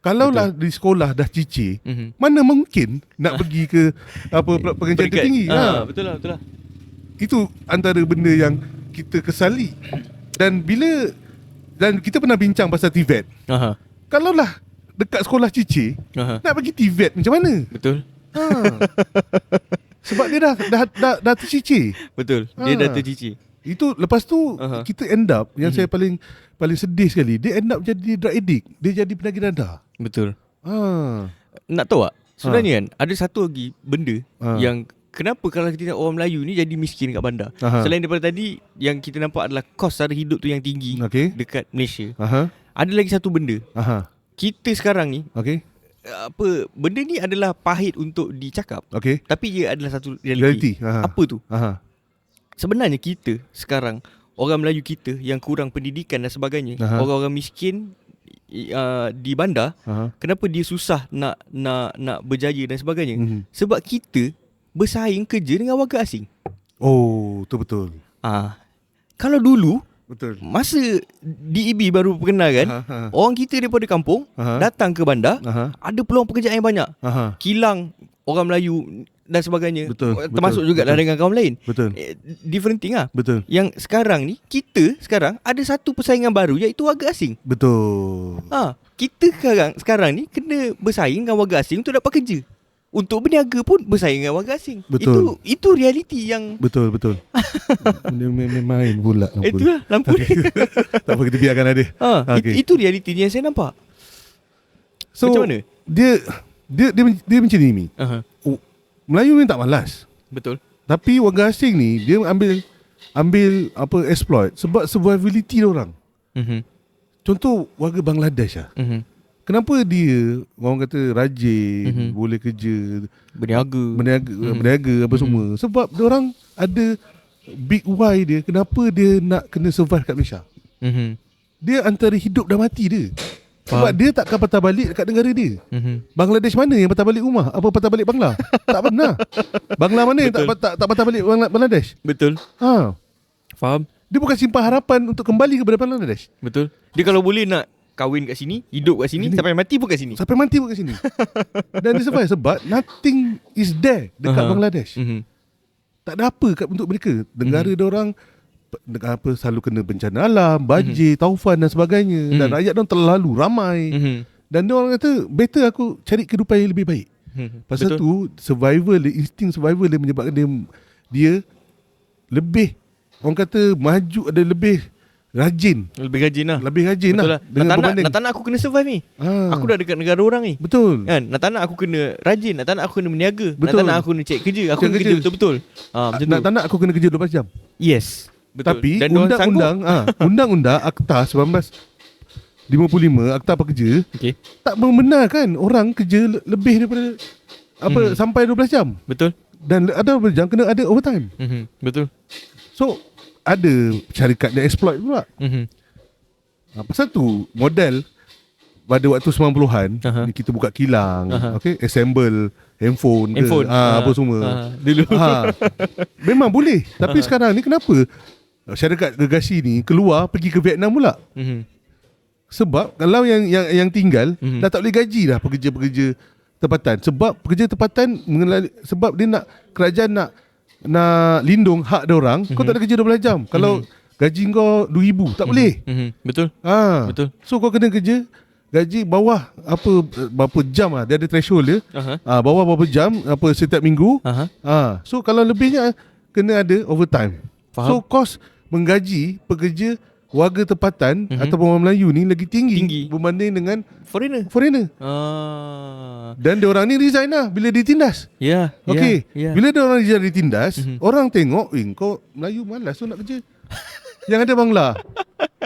Kalaulah di sekolah dah cicir, mana mungkin nak pergi ke pengajian tertinggi. Betul lah. Itu antara benda yang kita kesali. Dan kita pernah bincang pasal TVET. Kalaulah dekat sekolah cicir, nak pergi TVET macam mana? Betul. Sebab dia dah tercicir. Betul. Dia dah tercicir. Itu lepas tu kita end up yang saya paling sedih sekali, dia end up jadi drug addict. Dia jadi penagih danda. Betul. Nak tahu tak? Sebenarnya kan ada satu lagi benda yang kenapa kalau kita tengok orang Melayu ni jadi miskin kat bandar. Selain daripada tadi yang kita nampak adalah kos sara hidup tu yang tinggi dekat Malaysia. Ada lagi satu benda. Kita sekarang ni benda ni adalah pahit untuk dicakap. Tapi ia adalah satu realiti. Apa tu? Sebenarnya kita sekarang, orang Melayu kita yang kurang pendidikan dan sebagainya, orang-orang miskin di bandar, kenapa dia susah nak berjaya dan sebagainya? Sebab kita bersaing kerja dengan warga asing. Oh, itu betul. Kalau dulu, betul, masa DEB baru perkenalkan, orang kita daripada kampung datang ke bandar, ada peluang pekerjaan yang banyak. Kilang orang Melayu dan sebagainya. Termasuk juga dengan kaum lain. Different thing lah. Yang sekarang ni, kita sekarang ada satu persaingan baru, iaitu warga asing. Kita sekarang ni kena bersaing dengan warga asing untuk dapat kerja. Untuk berniaga pun bersaing dengan warga asing. Itu realiti yang betul. Dia main pula lampu. Itulah lampu ni. Tak apa, kita biarkan ada. Itu realiti yang saya nampak. So, macam mana? Dia macam ni. Melayu ni tak malas. Betul. Tapi warga asing ni dia ambil exploit sebab survivability dia orang. Contoh warga Bangladesh lah. Kenapa dia orang kata rajin, boleh kerja, berniaga apa semua? Sebab dia orang ada big why dia, kenapa dia nak kena survive kat Malaysia. Dia antara hidup dan mati dia. Sebab dia takkan patah balik dekat negara dia. Bangladesh mana yang patah balik rumah? Apa patah balik Bangla? Tak pernah. Bangla mana yang tak patah balik Bangladesh? Betul. Faham. Dia bukan simpan harapan untuk kembali kepada Bangladesh. Betul. Dia kalau boleh nak kahwin kat sini, hidup kat sini, sampai mati pun kat sini. Sampai mati pun kat sini. Dan dia survive sebab nothing is there dekat Bangladesh. Tak ada apa untuk mereka. Negara diorang apa selalu kena bencana alam, banjir, taufan dan sebagainya. Dan rakyat diorang terlalu ramai. Dan diorang kata better aku cari kehidupan yang lebih baik. Pasal tu survival, insting survival dia menyebabkan dia lebih, orang kata maju, ada lebih rajin. Lebih rajin lah. Lebih rajin lah. Nak tak nak aku kena survive ni. Aku dah dekat negara orang ni. Betul. Kan? Nak tak nak aku kena rajin. Nak tak nak aku kena meniaga. Betul. Nak tak nak aku kena cek kerja. Aku kena kerja betul-betul. Macam nak tak nak aku kena kerja 12 jam. Yes. Betul. Tapi dan undang-undang Akta 1955, Akta Pekerja, tak membenarkan orang kerja lebih daripada sampai 12 jam. Betul. Dan ada 12 jam kena ada overtime. Betul. So ada syarikat yang exploit pula. Pasal tu model pada waktu 90-an ni kita buka kilang, assemble handphone apa semua. Dulu. Memang boleh. Tapi sekarang ni kenapa syarikat gergasi ni keluar pergi ke Vietnam pula? Sebab kalau yang tinggal dah tak boleh gaji dah pekerja-pekerja tempatan. Sebab pekerja tempatan sebab dia nak, kerajaan nak lindung hak dia orang. Kau tak ada kerja 12 jam. Kalau gaji kau 2,000 tak boleh. Betul. Betul. So kau kena kerja gaji bawah berapa jam dia ada threshold dia. Bawah berapa jam setiap minggu. So kalau lebihnya kena ada overtime. Faham. So kos menggaji pekerja warga tempatan ataupun orang Melayu ni lagi tinggi berbanding dengan foreigner. Dan dia orang ni resign lah bila ditindas. Bila dia orang resign ditindas, orang tengok, kau Melayu malas tu nak kerja. Yang ada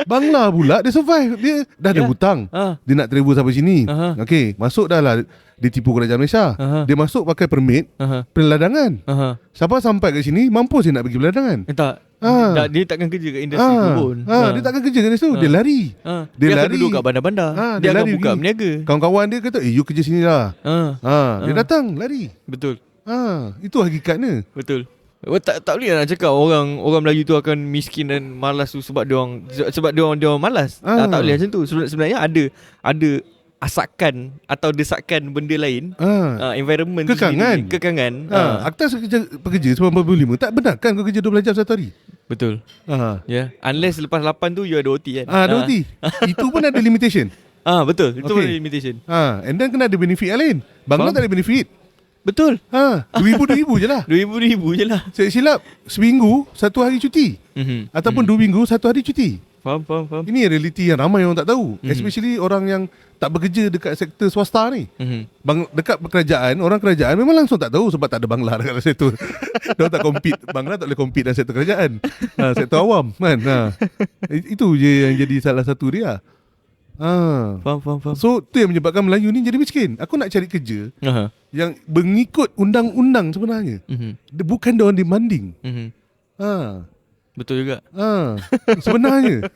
Bangla pula dia survive. Dia dah ada hutang. Dia nak travel sampai sini. Masuk dah lah. Dia tipu kerajaan Malaysia. Dia masuk pakai permit peladangan. Siapa sampai kat sini mampus dia nak pergi peladangan. Dia takkan kerja kat industri tu pun. Dia takkan kerja kat situ. Dia lari. Dia akan duduk kat bandar-bandar. Dia akan buka berniaga. Kawan-kawan dia kata, you kerja sini lah. Dia datang lari. Betul. Itu hakikatnya. Betul. Tak boleh nak cakap orang Melayu tu akan miskin dan malas tu sebab dia orang malas. Tak boleh macam tu. Sebenarnya ada asakan atau desakan benda lain, environment kekangan. Akta Pekerja 1955 tak benarkan kau kerja 12 jam satu hari. Betul. Unless lepas 8 tu you ada OT kan. Ada OT. Itu pun ada limitation. Betul. Itu pun ada limitation. And then kena ada benefit yang lain. Bangla tak ada benefit. Betul. 2,000 je lah. 2,000 je lah. Saya silap seminggu 1 hari cuti. Ataupun 2 minggu 1 hari cuti. Faham. Ini realiti yang ramai orang tak tahu. Especially orang yang tak bekerja dekat sektor swasta ni. Dekat kerajaan, orang kerajaan memang langsung tak tahu sebab tak ada Bangla dekat sektor. Diorang tak compete. Bangla tak boleh compete dalam sektor kerajaan. Sektor awam kan. Itu je yang jadi salah satu dia. Faham. So tu yang menyebabkan Melayu ni jadi miskin. Aku nak cari kerja yang mengikut undang-undang sebenarnya. Bukan diorang demanding. Betul juga. Sebenarnya.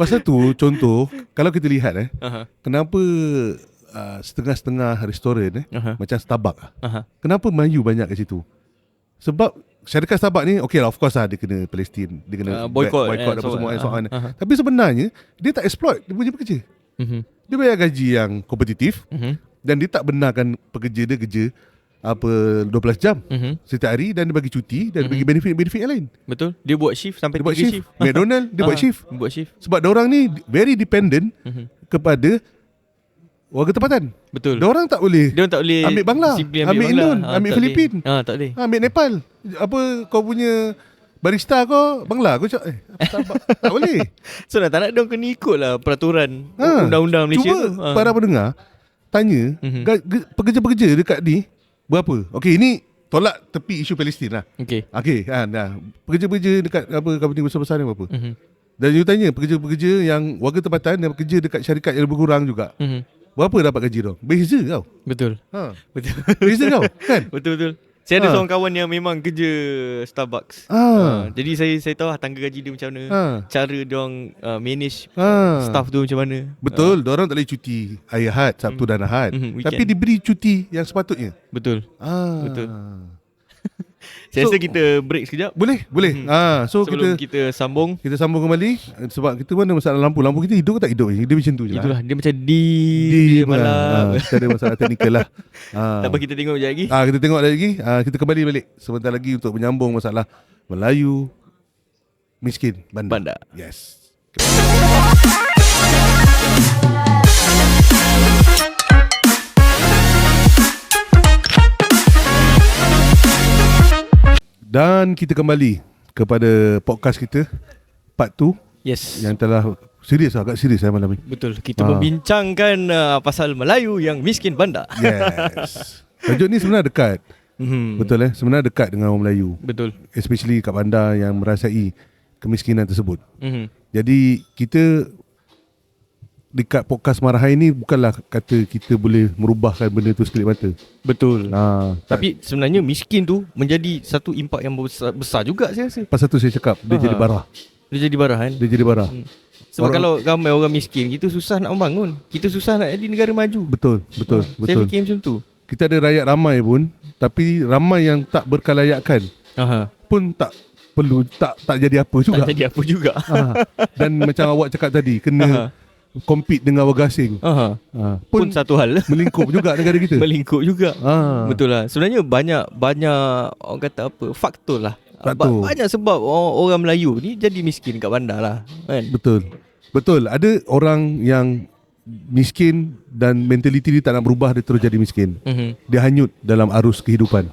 Pasal tu contoh, kalau kita lihat kenapa setengah-setengah restoran macam Starbucks kenapa Melayu banyak kat situ? Sebab syarikat Starbucks ni okay lah, of course lah dia kena Palestin, dia kena boycott apa semua and so on. Tapi sebenarnya dia tak exploit dia punya pekerja. Dia bayar gaji yang kompetitif dan dia tak benarkan pekerja dia kerja 12 jam setiap hari dan dia bagi cuti dan dia bagi benefit-benefit yang lain. Betul. Dia buat shift sampai 3 shift. McDonald dia buat shift. Sebab diorang ni very dependent kepada warga tempatan. Betul. Diorang tak boleh ambil Bangla, ambil Indon, ambil Filipin, tak boleh. ambil Nepal. Apa kau punya barista kau Bangla, kau cakap tak boleh. So nak tak nak diorang kena ikut lah peraturan undang-undang Malaysia tu. Cuba para pendengar tanya pekerja-pekerja dekat ni berapa? Okey, ini tolak tepi isu Palestin lah. Okey, pekerja-pekerja dekat company besar-besar ni berapa? Dan you tanya pekerja-pekerja yang warga tempatan yang bekerja dekat syarikat yang lebih kurang juga. Berapa dapat gaji dia? Beza kau. Betul. Beza kau kan? Betul. Saya ada seorang kawan yang memang kerja Starbucks. Jadi saya tahu tangga gaji dia macam mana. Cara dia orang manage staff tu macam mana. Betul, dia orang tak boleh cuti hari Ahad, Sabtu dan Ahad. Tapi diberi cuti yang sepatutnya. Betul. Betul. Saya rasa kita break sekejap. Boleh. So sebelum kita sambung kembali sebab kita pun ada masalah lampu. Lampu kita hidup ke tak hidup? Dia macam tu je. Itulah, dia macam dia malam. Kita ada masalah teknikal lah. Tak apa, kita tengok sekejap lagi. Kita tengok lagi. Kita kembali balik sebentar lagi untuk menyambung masalah Melayu miskin bandar. Yes. Dan kita kembali kepada podcast kita part 2. Yes. Yang telah agak serius malam ni. Betul. Kita membincangkan pasal Melayu yang miskin bandar. Yes. Tajuk ni sebenarnya dekat. Betul sebenarnya dekat dengan orang Melayu. Betul. Especially kat bandar yang merasai kemiskinan tersebut. Jadi kita dekat podcast Marahan ni bukanlah kata kita boleh merubahkan benda tu sekelip mata. Betul. Tapi sebenarnya miskin tu menjadi satu impak yang besar juga saya rasa. Pasal tu saya cakap dia jadi barah. Dia jadi barah kan? Dia jadi barah. Sebab kalau ramai orang miskin, kita susah nak membangun. Kita susah nak jadi negara maju. Betul. Saya fikir macam tu. Kita ada rakyat ramai pun, tapi ramai yang tak berkelayakan pun tak perlu, tak jadi apa juga. Tak jadi apa juga. Dan macam awak cakap tadi, kena compete dengan warga asing. Pun satu hal. Melingkup juga negara kita. Melingkup juga. Betul lah. Sebenarnya banyak orang kata apa, faktor lah. Banyak sebab orang Melayu ni jadi miskin kat bandar lah kan? Betul. Ada orang yang miskin dan mentaliti dia tak nak berubah, dia terus jadi miskin. Dia hanyut dalam arus kehidupan.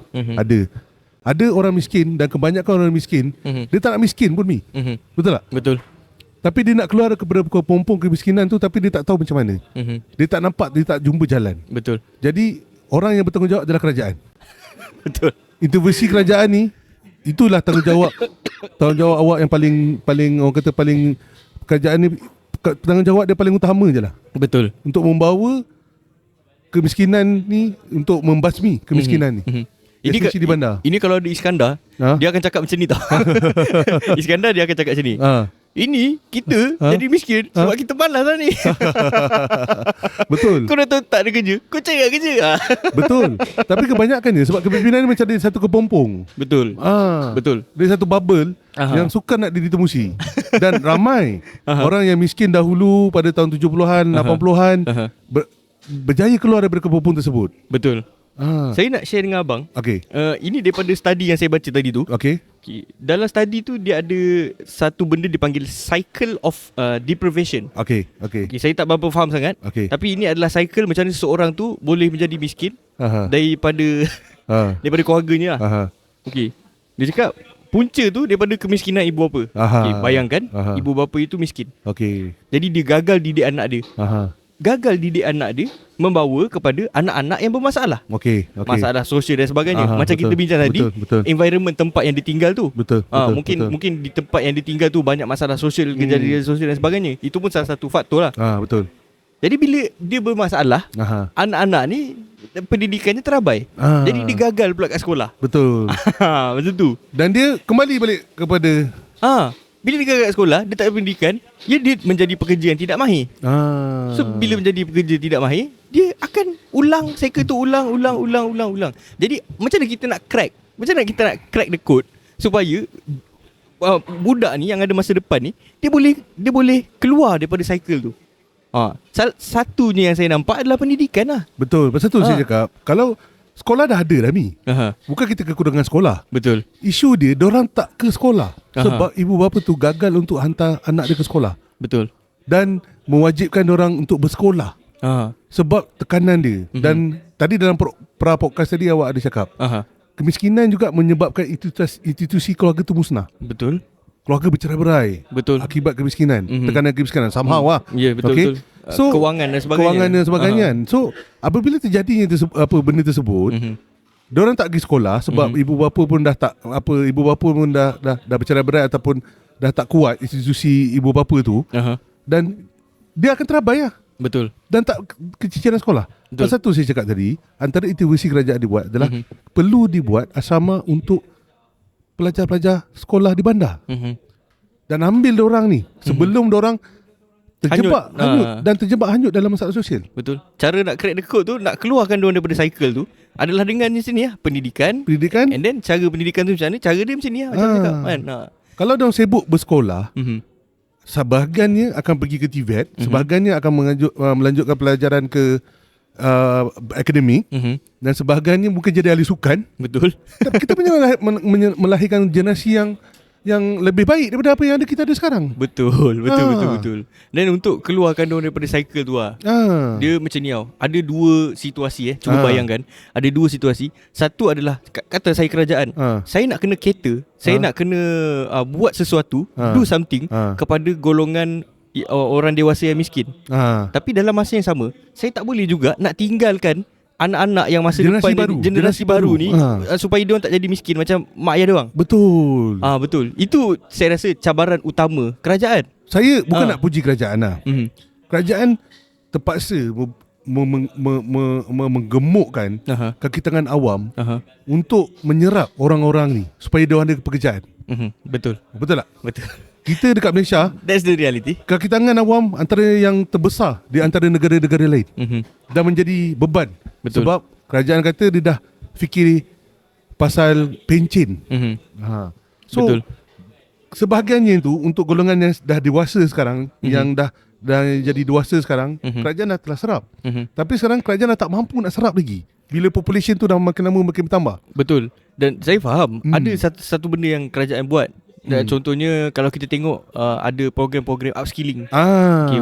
Ada orang miskin, dan kebanyakan orang miskin dia tak nak miskin pun Betul tak? Betul. Tapi dia nak keluar kepada pompong kemiskinan tu, tapi dia tak tahu macam mana. Dia tak nampak, dia tak jumpa jalan. Betul. Jadi orang yang bertanggungjawab adalah kerajaan. Betul. Intervensi kerajaan ni, itulah tanggungjawab awak yang paling orang kata paling, kerajaan ni tanggungjawab dia paling utama je lah. Betul. Untuk membawa kemiskinan ni, untuk membasmi kemiskinan ni. Ini di bandar. Ini kalau ada Iskandar, dia akan cakap macam ni tau. Iskandar dia akan cakap macam ni. Ini kita jadi miskin sebab kita malas lah ni. Betul. Kau dah tahu tak ada kerja, kau cari kerja. Betul. Tapi kebanyakannya sebab kepimpinan ni macam ada satu kepompong. Betul. Betul. Dia satu bubble yang suka nak ditemusi. Dan ramai orang yang miskin dahulu pada tahun 70-an, 80-an berjaya keluar daripada kepompong tersebut. Betul. Saya nak share dengan abang. Ini daripada study yang saya baca tadi tu. Dalam study tu dia ada satu benda dipanggil cycle of deprivation. Saya tak berapa faham sangat. Tapi ini adalah cycle macam mana seseorang tu boleh menjadi miskin daripada daripada keluarganya lah. Dia cakap punca tu daripada kemiskinan ibu bapa. Bayangkan ibu bapa itu miskin. Jadi dia gagal didik anak dia. Gagal didik anak dia membawa kepada anak-anak yang bermasalah. Masalah sosial dan sebagainya. Macam kita bincang tadi, environment tempat yang ditinggal tu. Mungkin di tempat yang ditinggal tu banyak masalah sosial, kejadian sosial dan sebagainya. Itu pun salah satu faktor lah. Jadi bila dia bermasalah, anak-anak ni pendidikannya terabai. Jadi dia gagal pula kat sekolah. Macam tu. Dan dia kembali balik kepada bila dia gagal kat sekolah, dia tak ada pendidikan, dia menjadi pekerja yang tidak mahir. So bila menjadi pekerja tidak mahir, dia akan ulang cycle tu, ulang. Jadi macam mana kita nak crack? Macam mana kita nak crack the code supaya budak ni yang ada masa depan ni, dia boleh keluar daripada cycle tu. Satunya yang saya nampak adalah pendidikan lah. Betul. Pasal tu saya cakap, kalau sekolah dah ada dah bukan kita kekurangan sekolah. Betul. Isu dia, diorang tak ke sekolah sebab ibu bapa tu gagal untuk hantar anak dia ke sekolah. Betul. Dan mewajibkan diorang untuk bersekolah sebab tekanan dia. Dan tadi dalam podcast tadi awak ada cakap kemiskinan juga menyebabkan institusi keluarga tu musnah. Betul. Keluarga bercerai-berai. Betul. Akibat kemiskinan, tekanan kemiskinan somehow lah. Ya, betul. So, kewangan dan sebagainya. So apabila terjadinya benda tersebut, diorang tak pergi sekolah sebab ibu bapa pun dah tak dah bercerai-berai ataupun dah tak kuat institusi ibu bapa tu. Dan dia akan terabai lah. Betul. Dan tak keciciran sekolah. Betul. Pasal tu saya cakap tadi, antara intervensi kerajaan dibuat adalah perlu dibuat asrama untuk pelajar-pelajar sekolah di bandar. Dan ambil diorang ni sebelum diorang terjebak hanyut dan terjebak hanyut dalam masalah sosial. Betul. Cara nak crack the code tu, nak keluarkan diorang daripada cycle tu adalah dengan ni sini pendidikan. And then cara pendidikan tu macam mana? Cara dia macam ni macam cakap kan. Kalau diorang sibuk bersekolah, sebahagiannya akan pergi ke TVET, sebahagiannya akan melanjutkan pelajaran ke akademik, dan sebahagiannya mungkin jadi ahli sukan. Betul. Kita punya melahirkan generasi yang lebih baik daripada apa yang kita ada sekarang. Betul. Dan untuk keluarkan diorang daripada cycle tu dia macam ni tau. Ada dua situasi cuba bayangkan. Ada dua situasi. Satu adalah kata saya kerajaan, saya nak kena cater, saya nak kena buat sesuatu, do something kepada golongan orang dewasa yang miskin. Tapi dalam masa yang sama, saya tak boleh juga nak tinggalkan anak-anak yang masa generasi depan baru. generasi baru ni supaya dia orang tak jadi miskin macam mak ayah dia orang. Betul. Betul. Itu saya rasa cabaran utama kerajaan. Saya bukan nak puji kerajaan lah. Kerajaan terpaksa menggemukkan kaki tangan awam untuk menyerap orang-orang ni supaya dia orang ada pekerjaan. Betul. Betul tak? Betul. Kita dekat Malaysia, that's the reality. kaki tangan awam antara yang terbesar di antara negara-negara lain. Dah menjadi beban. Betul. Sebab kerajaan kata dia dah fikir pasal pencen. So betul. Sebahagiannya itu untuk golongan yang dah dewasa sekarang, yang dah jadi dewasa sekarang, kerajaan dah telah serap. Tapi sekarang kerajaan dah tak mampu nak serap lagi bila population tu dah makin lama makin bertambah. Betul. Dan saya faham ada satu benda yang kerajaan buat. Dan contohnya kalau kita tengok ada program-program upskilling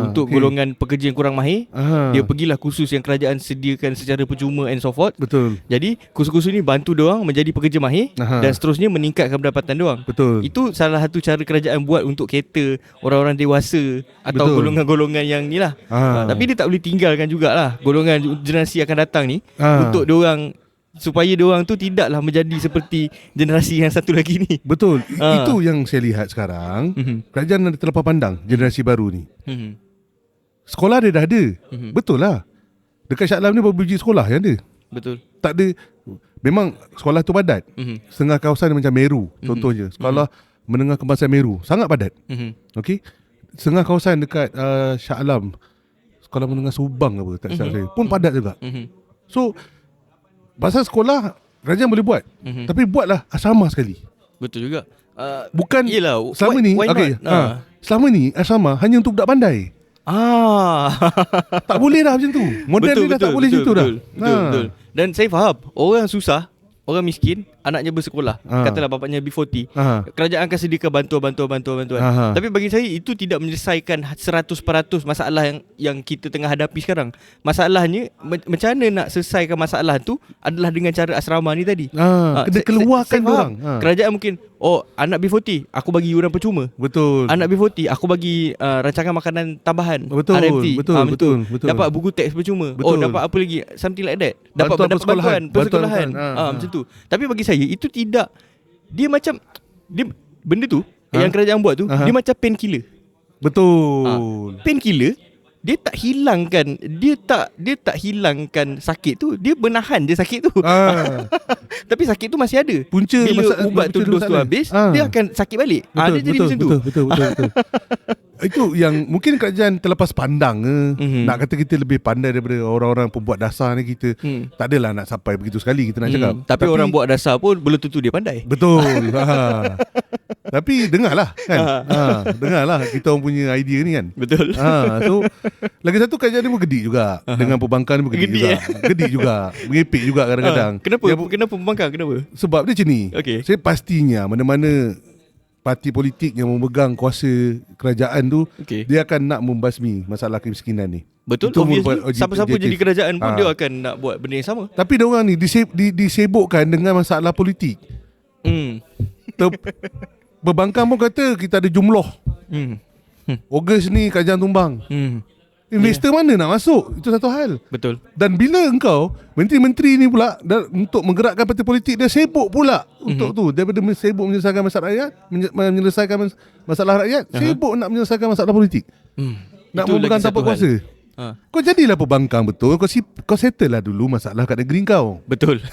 untuk golongan pekerja yang kurang mahir, dia pergilah kursus yang kerajaan sediakan secara percuma and so forth. Betul. Jadi kursus-kursus ni bantu diorang menjadi pekerja mahir dan seterusnya meningkatkan pendapatan diorang. Betul. Itu salah satu cara kerajaan buat untuk cater orang-orang dewasa atau golongan-golongan yang ni lah. Tapi dia tak boleh tinggalkan jugalah golongan generasi akan datang ni untuk diorang, supaya diorang tu tidaklah menjadi seperti generasi yang satu lagi ni. Betul. Itu yang saya lihat sekarang. Kerajaan ada terlepas pandang generasi baru ni. Sekolah dia dah ada. Betul lah. Dekat Shah Alam ni berapa biji sekolah yang ada? Betul. Tak ada. Memang sekolah tu padat. Setengah kawasan macam Meru contohnya. Sekolah menengah kemasan Meru sangat padat. Okey. Setengah kawasan dekat Shah Alam, sekolah menengah Subang apa tak silap saya, pun padat juga. So pasal sekolah kerajaan boleh buat, tapi buatlah asrama sekali. Betul juga. Bukan yelah, selama ni selama ni asrama hanya untuk budak pandai. Tak boleh dah macam tu. Model betul, ni dah tak boleh macam tu dah. Betul. Dan saya faham orang susah, orang miskin, anaknya bersekolah, katalah bapaknya B40, kerajaan akan sediakan bantuan. Tapi bagi saya itu tidak menyelesaikan 100% masalah yang kita tengah hadapi sekarang. Masalahnya macam mana nak selesaikan masalah tu adalah dengan cara asrama ni tadi. Kena keluarkan orang. Kerajaan mungkin anak B40 aku bagi yuran percuma. Betul. Anak B40 aku bagi rancangan makanan tambahan. Betul. RMT. Betul. Dapat buku teks percuma. Dapat apa lagi? Something like that. Dapat bantuan persekolahan. Macam tu. Tapi bagi saya itu tidak, dia macam benda tu yang kerajaan buat tu, dia macam painkiller. Betul. Painkiller dia tak hilangkan sakit tu, dia menahan je sakit tu. Tapi sakit tu masih ada. Punca bila ubat tu dos tu habis, dia akan sakit balik. Dia jadi macam tu. Betul. Itu yang mungkin kerajaan terlepas pandang. Nak kata kita lebih pandai daripada orang-orang pembuat dasar ni kita. Tak adalah nak sampai begitu sekali kita nak cakap. Tapi orang buat dasar pun belum tentu dia pandai. Betul. Tapi dengarlah kan. Dengarlah kita orang punya idea ni kan. Betul. So lagi satu kerajaan ni pun gedik juga. Dengan perbankan pun gedik juga. Gedik juga. Mengepek juga kadang-kadang. Kenapa perbankan? Kenapa? Sebab dia macam ni. Saya pastinya mana-mana parti politik yang memegang kuasa kerajaan tu, dia akan nak membasmi masalah kemiskinan ni. Betul. Siapa-siapa jadi kerajaan pun dia akan nak buat benda yang sama. Tapi dia orang ni disebukkan dengan masalah politik. Perbankan pun kata kita ada jumlah. Ogos ni kerajaan tumbang. Investor mana nak masuk? Itu satu hal. Betul. Dan bila engkau menteri-menteri ni pula untuk menggerakkan parti politik, dia sibuk pula untuk tu. Daripada sibuk menyelesaikan masalah rakyat, menyelesaikan masalah rakyat, sibuk nak menyelesaikan masalah politik. Nak memegang tapak kuasa. Kau jadilah pembangkang betul. Kau settle lah dulu masalah kat negeri kau. Betul.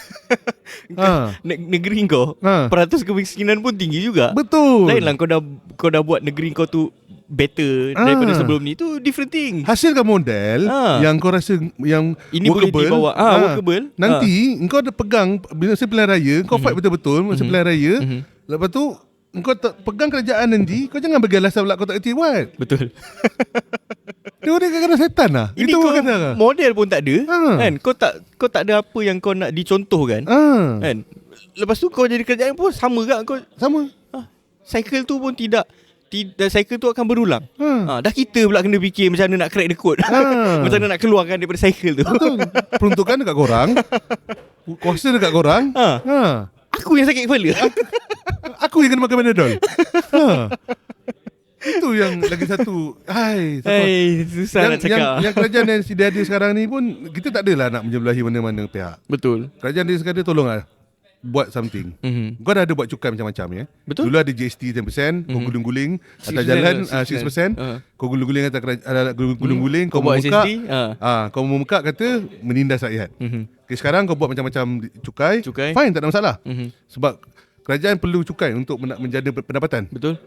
Negeri kau peratus kemiskinan pun tinggi juga. Betul. Lain lah kau dah buat negeri kau tu better daripada sebelum ni. Tu different thing. Hasilkan model yang kau rasa yang ini workable, boleh dibawa workable. Nanti kau ada pegang masa pilihan raya, kau fight betul-betul masa pilihan raya. Lepas tu kau pegang kerajaan nanti, kau jangan bagi alasan pula kau tak kerti buat. Betul. Dia orang kadang-kadang setan lah. Ini itu kau kata model pun tak ada kan? Kau tak ada apa yang kau nak dicontohkan kan? Lepas tu kau jadi kerajaan pun sama kan? Kau sama. Cycle tu pun tidak cycle tu akan berulang. Dah kita pula kena fikir macam mana nak crack the code. Macam mana nak keluarkan daripada cycle tu. Betul. Peruntukan dekat korang. Kuasa dekat korang. Aku yang sakit kepala. Aku yang kena makan Panadol. Itu yang lagi satu. Susah nak cakap. Yang kerajaan yang dia ada sekarang ni pun, kita tak adalah nak menjebelahi mana-mana pihak. Betul. Kerajaan dia sekarang tolonglah buat something. Kau dah ada buat cukai macam-macam ya. Betul. Dulu ada GST 10%, kau guling-guling atas jalan 6%, kau guling-guling atas guling-guling, kau buat membuka SSD, kau membuka kata menindas rakyat. Okay, sekarang kau buat macam-macam cukai, fine, tak ada masalah. Sebab kerajaan perlu cukai untuk menjaga pendapatan. Betul.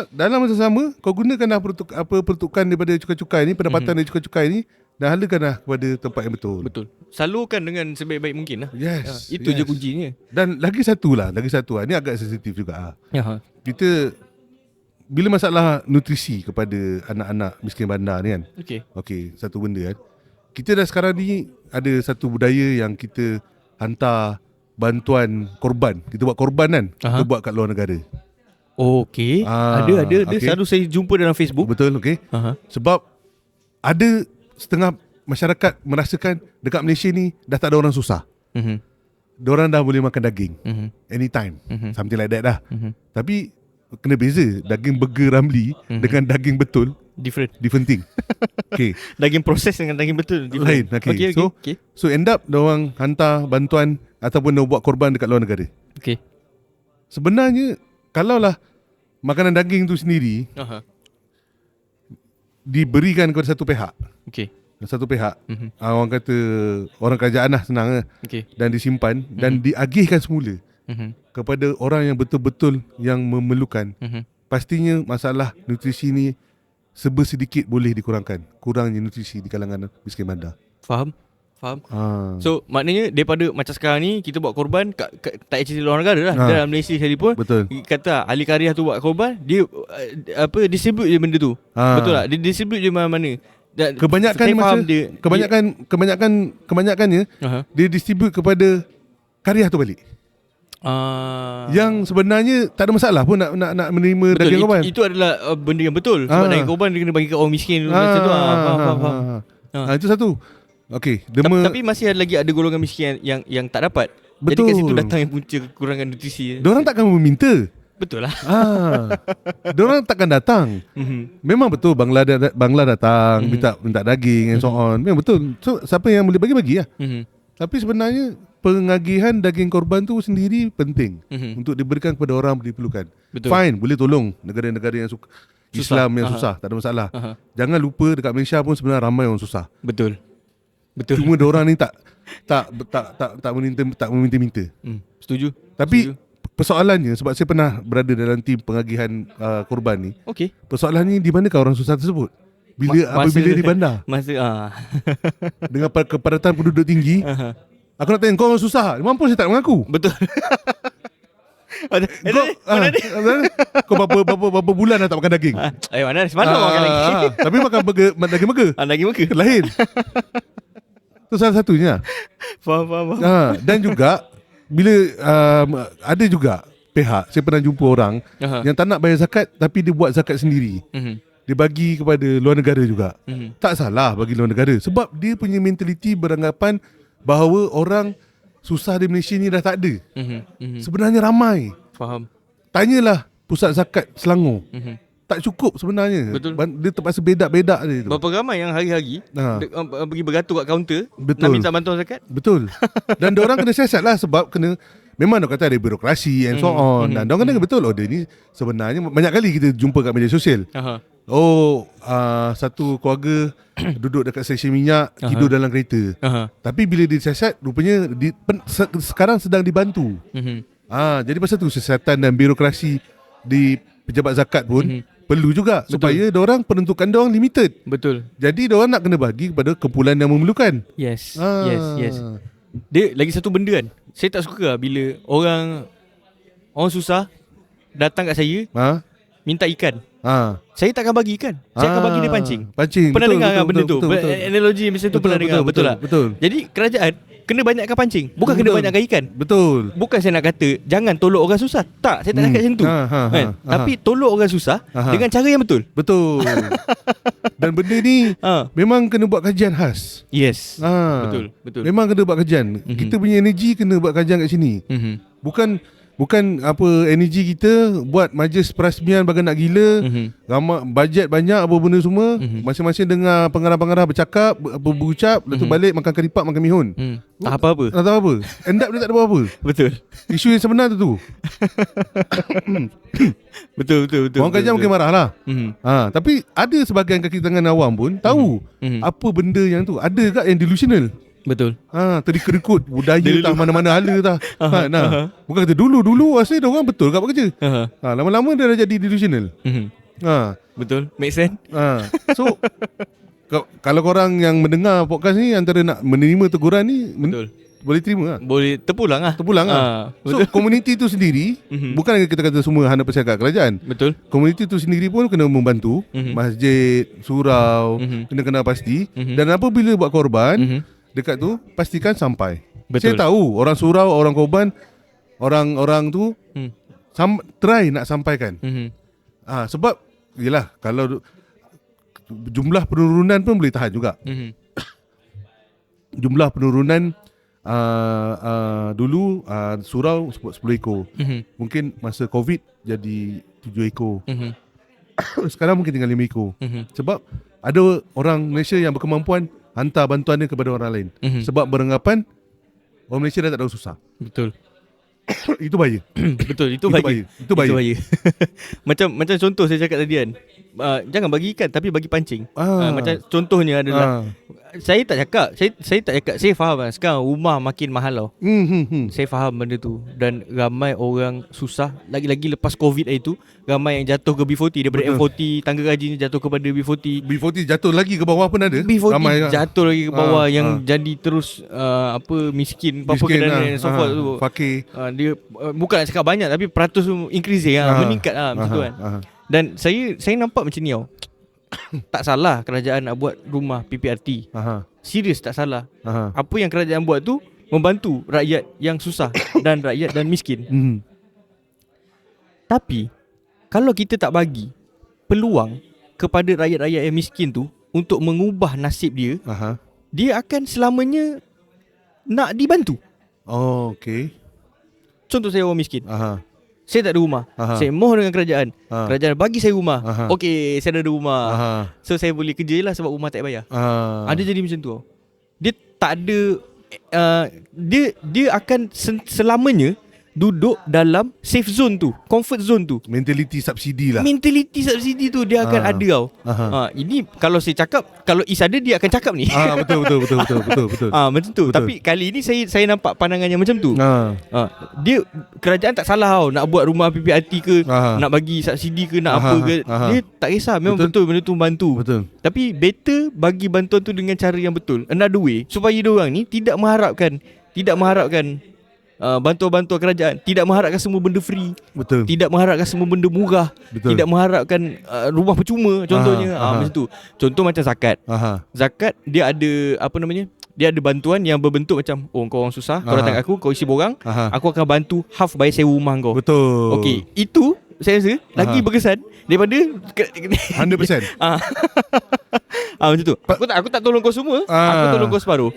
Dalam masa sama, kau gunakanlah peruntukan daripada cukai-cukai ni, pendapatan dari cukai-cukai ni, dan halakanlah kepada tempat yang betul. Betul. Salurkan dengan sebaik-baik mungkin lah. Yes. Itu je kuncinya. Dan lagi satu lah. Ni agak sensitif juga. Kita bila masalah nutrisi kepada anak-anak miskin bandar ni kan. Okey, satu benda kan. Kita dah sekarang ni ada satu budaya yang kita hantar bantuan korban. Kita buat korban kan. Kita buat kat luar negara. Okey. Ada. Dia selalu saya jumpa dalam Facebook. Betul, okey. Sebab ada setengah masyarakat merasakan dekat Malaysia ni dah tak ada orang susah. Diorang dah boleh makan daging anytime. Something like that dah. Tapi kena beza daging burger Ramli dengan daging betul. Different thing. Okay. Daging proses dengan daging betul lain. Okay. So end up diorang hantar bantuan ataupun dia buat korban dekat luar negara. Sebenarnya kalaulah makanan daging tu sendiri diberikan kepada satu pihak. Satu pihak. Orang kata orang kerajaan lah, senang lah. Dan disimpan dan diagihkan semula kepada orang yang betul-betul yang memerlukan. Pastinya masalah nutrisi ni sedikit boleh dikurangkan. Kurangnya nutrisi di kalangan miskin bandar. Faham? So maknanya daripada macam sekarang ni kita buat korban tak actually luar negara lah, dalam Malaysia sekalipun. Betul. Kata ahli karya tu buat korban, dia distribute je benda tu. Betul tak? Dia distribute je mana-mana. Dan kebanyakannya dia distribute kepada karya tu balik. Yang sebenarnya tak ada masalah pun nak menerima daging korban. Itu adalah benda yang betul. Sebab daging korban dia kena bagi ke orang miskin macam tu. Faham. Itu satu. Okey, tapi masih ada golongan miskin yang tak dapat. Betul. Jadi kat situ datang yang punca kekurangan nutrisi. Diorang takkan meminta. Betul lah. Diorang takkan datang. Memang betul Bangla datang minta daging and so on. Memang betul. So siapa yang boleh bagi lah. Tapi sebenarnya pengagihan daging korban tu sendiri penting untuk diberikan kepada orang yang diperlukan. Betul. Fine, boleh tolong negara-negara yang Islam yang susah, tak ada masalah. Jangan lupa dekat Malaysia pun sebenarnya ramai orang susah. Betul. Cuma diorang ni tak meminta-minta. Setuju. Tapi persoalannya, sebab saya pernah berada dalam tim pengagihan korban ni. Persoalannya di manakah orang susah tersebut? Apabila di bandar. Dengan kepadatan penduduk tinggi. Aku nak tanya, kau orang susah, mampu saya tak mengaku. Betul. Kau berapa bulan dah tak makan daging? Mana semalam makan daging. Tapi makan daging burger. Daging burger lain. Itu salah satunya. Faham. Dan juga bila ada juga pihak, saya pernah jumpa orang yang tak nak bayar zakat tapi dia buat zakat sendiri. Dia bagi kepada luar negara juga. Tak salah bagi luar negara, sebab dia punya mentaliti beranggapan bahawa orang susah di Malaysia ni dah tak ada. Sebenarnya ramai. Faham. Tanyalah pusat zakat Selangor. Tak cukup sebenarnya. Betul. Dia terpaksa bedak-bedak dia tu. Berapa ramai yang hari-hari pergi beratur kat kaunter. Betul. Nak minta bantuan zakat. Betul. Dan diorang kena siasat lah, sebab memang dia kata ada birokrasi and so on. Dan diorang kena betul dia ni sebenarnya banyak kali kita jumpa kat media sosial. Satu keluarga duduk dekat stesen minyak, tidur dalam kereta. Tapi bila disiasat, rupanya sekarang sedang dibantu. Jadi pasal tu siasatan dan birokrasi di pejabat zakat pun perlu juga. Betul. Supaya diorang penentukan diorang limited. Betul. Jadi diorang nak kena bagi kepada kumpulan yang memerlukan. Yes. Dia lagi satu benda kan, saya tak suka bila orang susah datang kat saya minta ikan. Saya takkan bagi ikan. Saya akan bagi dia pancing. Pernah dengar kan benda tu? Analogi macam tu pernah dengar. Betul tak? Jadi kerajaan kena banyakkan pancing, bukan kena banyakkan ikan. Betul. Bukan saya nak kata jangan tolong orang susah. Tak, saya tak cakap macam tu. Tapi tolong orang susah dengan cara yang betul. Betul. Dan benda ni memang kena buat kajian khas. Yes. Betul. Memang kena buat kajian. Kita punya energi kena buat kajian kat sini. Bukan apa energi kita buat majlis perasmian bagai nak gila, ramai bajet banyak apa benda semua, masing-masing dengar pengarah-pengarah berucap, lepas tu balik makan keripak, makan mihun. Tak apa-apa. Tak tahu apa. End up dia tak ada apa-apa. Betul. Isu yang sebenar tu. Betul. Orang kajian mungkin marah lah. Tapi ada sebahagian kaki tangan awam pun tahu apa benda yang tu. Ada kat yang delusional. Betul. Terikut budaya tah mana-mana hala tah. Bukan kata dulu asli dia orang betul kat bekerja. Lama-lama dia dah jadi delusional. Betul. Make sense. So kalau korang yang mendengar podcast ni antara nak menerima teguran ni, betul. Boleh terima lah. Boleh terpulang lah. So community tu sendiri, bukan kita kata semua 100% kat kerajaan. Betul. Community tu sendiri pun kena membantu. Masjid, surau, kena pasti. Dan apabila buat korban, dekat tu pastikan sampai. Betul. Saya tahu orang surau, orang korban, orang tu try nak sampaikan. Sebab yelah, kalau jumlah penurunan pun boleh tahan juga. Jumlah penurunan dulu surau 10 ekor. Mungkin masa Covid jadi 7 ekor. Sekarang mungkin tinggal 5 ekor. Sebab ada orang Malaysia yang berkemampuan hantar bantuannya kepada orang lain. Sebab beranggapan orang Malaysia dah tak tahu susah. Betul. Itu bahaya. Betul, itu bahaya. Itu bahaya. Macam contoh saya cakap tadi kan, jangan bagi ikan tapi bagi pancing. Macam contohnya adalah saya tak cakap, saya faham lah. Sekarang rumah makin mahal tau. Saya faham benda tu. Dan ramai orang susah, lagi-lagi lepas Covid itu, ramai yang jatuh ke B40 daripada M40, tangga gaji jatuh kepada B40. B40 jatuh lagi ke bawah pun ada. B40 ramai jatuh lagi ke bawah yang jadi terus miskin, apa keadaan so forth tu. Fakir. Dia bukan nak cakap banyak tapi peratus increasing meningkat macam tu kan. Dan saya nampak macam ni tau. Tak salah kerajaan nak buat rumah PPRT. Serius tak salah. Apa yang kerajaan buat tu membantu rakyat yang susah dan rakyat dan miskin. Tapi kalau kita tak bagi peluang kepada rakyat-rakyat yang miskin tu untuk mengubah nasib dia, dia akan selamanya nak dibantu. Okay. Contoh saya orang miskin. Saya tak ada rumah. Saya mohon dengan kerajaan. Kerajaan bagi saya rumah. Okey, saya dah ada rumah. So saya boleh kerja lah sebab rumah tak bayar. Ada jadi macam tu. Dia tak ada dia akan selamanya duduk dalam safe zone tu, comfort zone tu. Mentality subsidi lah. Mentality subsidi tu dia akan ada tau. Ini kalau saya cakap, kalau Is ada dia akan cakap ni. Betul. Macam tu. Betul. Tapi kali ni saya nampak pandangannya macam tu. Dia kerajaan tak salah tau nak buat rumah PPRT ke, nak bagi subsidi ke, nak apa ke. Dia tak kisah. Memang betul benda tu membantu. Betul. Tapi better bagi bantuan tu dengan cara yang betul. Another way supaya dia orang ni tidak mengharapkan bantuan-bantuan kerajaan, tidak mengharapkan semua benda free. Betul. Tidak mengharapkan semua benda murah. Betul. Tidak mengharapkan rumah percuma contohnya. Macam tu. Contoh macam zakat. Zakat dia ada dia ada bantuan yang berbentuk macam kau orang susah, kau datang aku, kau isi borang, aku akan bantu half bayar sewa rumah kau. Betul. Okey, itu saya rasa lagi berkesan daripada 100%. Macam tu. Aku tak tolong kau semua, aku tolong kau separuh.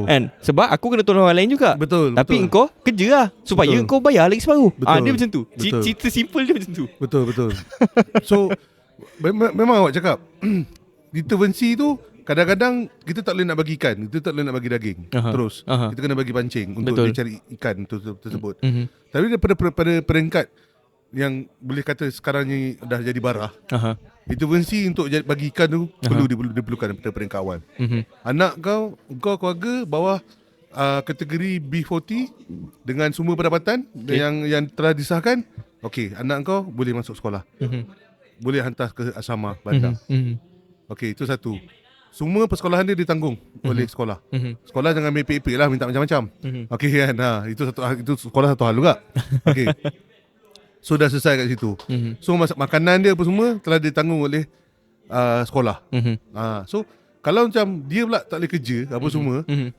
Kan? Sebab aku kena tolong orang lain juga. Betul. Tapi engkau kerja lah supaya engkau bayar lagi separuh. Dia macam tu. Cerita simple dia macam tu. Betul. So memang awak cakap intervensi tu kadang-kadang kita tak boleh nak bagi ikan, kita tak boleh nak bagi daging. Terus kita kena bagi pancing untuk dia cari ikan tersebut. Tapi daripada peringkat yang boleh kata sekarang ni dah jadi barah, intervensi untuk bagi ikan tu diperlukan daripada peringkat awal. Anak kau keluarga bawah kategori B40 dengan semua pendapatan yang telah disahkan, okey, anak kau boleh masuk sekolah. Boleh hantar ke asrama bandar. Okey, itu satu. Semua persekolahan dia ditanggung oleh sekolah. Sekolah jangan mepek-epek lah, minta macam-macam. Okey kan. Itu sekolah satu hal juga. Okey. So dah selesai kat situ. So makanan dia apa semua telah ditanggung oleh sekolah. So kalau macam dia pula tak boleh kerja apa semua,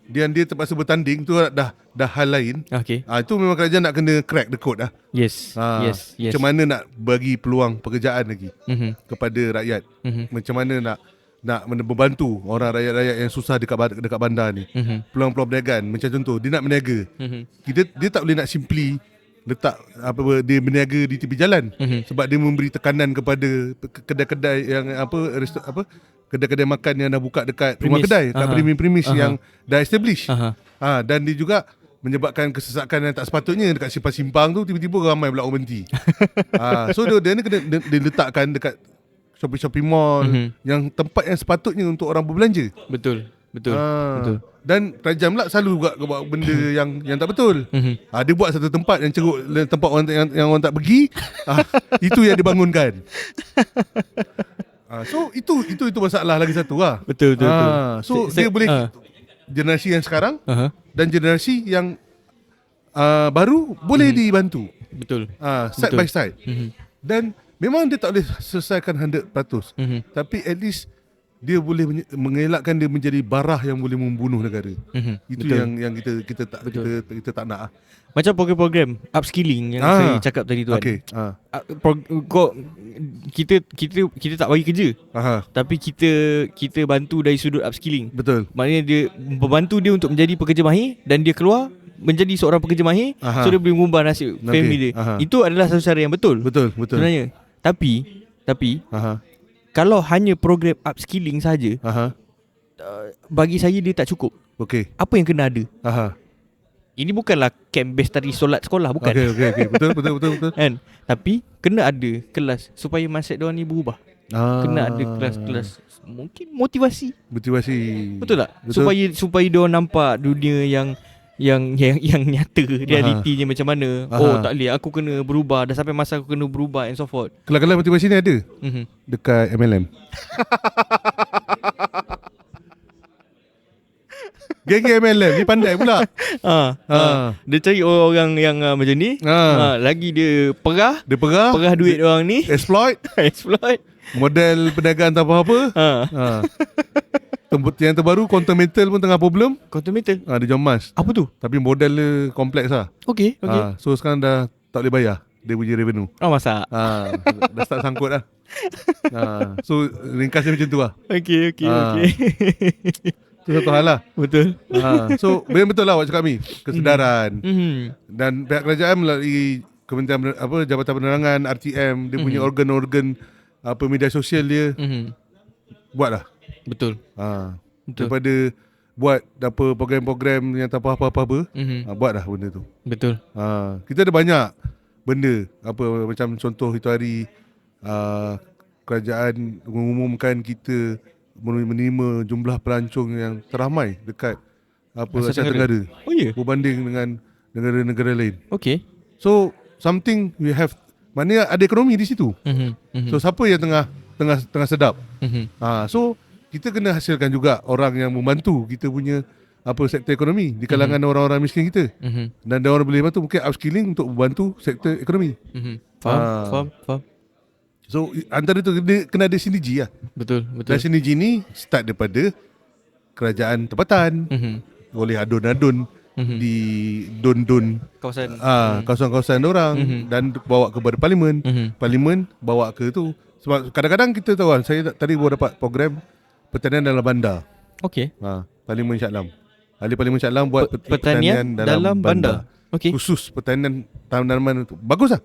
dia terpaksa bertanding, tu dah hal lain. Itu memang kerajaan nak kena crack the code lah. Yes. Macam mana nak bagi peluang pekerjaan lagi kepada rakyat. Macam mana nak membantu orang rakyat-rakyat yang susah dekat bandar ni. Peluang-peluang perniagaan. Macam contoh, dia nak berniaga. Dia tak boleh nak simply letak dia berniaga di tepi jalan. Sebab dia memberi tekanan kepada kedai-kedai yang kedai-kedai makan yang dah buka dekat rumah kedai, kat premis yang dah establish. Dan dia juga menyebabkan kesesakan yang tak sepatutnya dekat simpang-simpang tu, tiba-tiba ramai pula orang berhenti. So dia ni kena diletakkan dekat shopping mall, yang tempat yang sepatutnya untuk orang berbelanja. Betul. Dan kerajaan pula selalu juga buat benda yang tak betul. Dia buat satu tempat yang ceruk, tempat orang yang orang tak pergi. Itu yang dibangunkan. So itu masalah lagi satu lah. Betul. So dia boleh generasi yang sekarang dan generasi yang baru boleh dibantu. Betul. Side by side. Dan memang dia tak boleh selesaikan 100%. Tapi at least dia boleh mengelakkan dia menjadi barah yang boleh membunuh negara. Itu yang kita tak nak. Macam program-program upskilling yang saya cakap tadi tu kan. Kita tak bagi kerja. Tapi kita bantu dari sudut upskilling. Betul. Maknanya dia membantu dia untuk menjadi pekerja mahir, dan dia keluar menjadi seorang pekerja mahir. So dia boleh mengubah nasib family dia. Itu adalah satu cara yang betul. Betul. Sebenarnya. Tapi kalau hanya program upskilling saja, bagi saya dia tak cukup. Apa yang kena ada? Ini bukanlah camp base tari solat sekolah, bukan. Okey. Betul. Kan? Tapi kena ada kelas supaya mindset diorang ni berubah. Kena ada kelas-kelas mungkin motivasi. Betul tak? Betul. Supaya diorang nampak dunia yang nyata, realitinya macam mana. Tak boleh, aku kena berubah. Dah sampai masa aku kena berubah and so forth. Kelak-kelak motivasi ni ada dekat MLM. Geng MLM ni pandai pula. Dia cari orang yang macam ni. Lagi dia perah duit orang ni. Exploit. Model perniagaan tak apa-apa. Yang terbaru Quantum Metal pun tengah problem. Quantum Metal? Dia jual emas. Apa tu? Tapi model dia kompleks lah. Okay. So sekarang dah tak boleh bayar dia punya revenue. Masak. Dah start sangkut lah. So ringkasnya macam tu lah. Okay. Itu satu hal lah. Betul. So betul lah awak cakap ni, kesedaran. Dan pihak kerajaan melalui Kementerian Jabatan Penerangan, RTM, dia punya organ-organ media sosial dia, buatlah. Betul. Daripada buat program-program yang tak apa-apa, buatlah benda tu. Betul. Kita ada banyak benda macam contoh itu hari kerajaan mengumumkan kita menerima jumlah pelancong yang teramai dekat Asia Tenggara. Berbanding dengan negara-negara lain. So something we have, maknanya ada ekonomi di situ. So siapa yang tengah sedap. So kita kena hasilkan juga orang yang membantu kita punya sektor ekonomi di kalangan orang-orang miskin kita. Dan orang boleh bantu mungkin upskilling untuk membantu sektor ekonomi. Faham. So antara tu kena ada sinergi lah. Betul. Dan sinergi ni start daripada kerajaan tempatan, oleh adun-adun di don-don kawasan-kawasan orang, dan bawa kepada parlimen. Parlimen bawa ke tu. Sebab kadang-kadang kita tahu kan, saya tadi baru dapat program pertanian dalam bandar. Parlimen Shah Alam. Ahli Parlimen Shah Alam buat pertanian dalam bandar. Khusus pertanian tanaman tu. Bagus lah.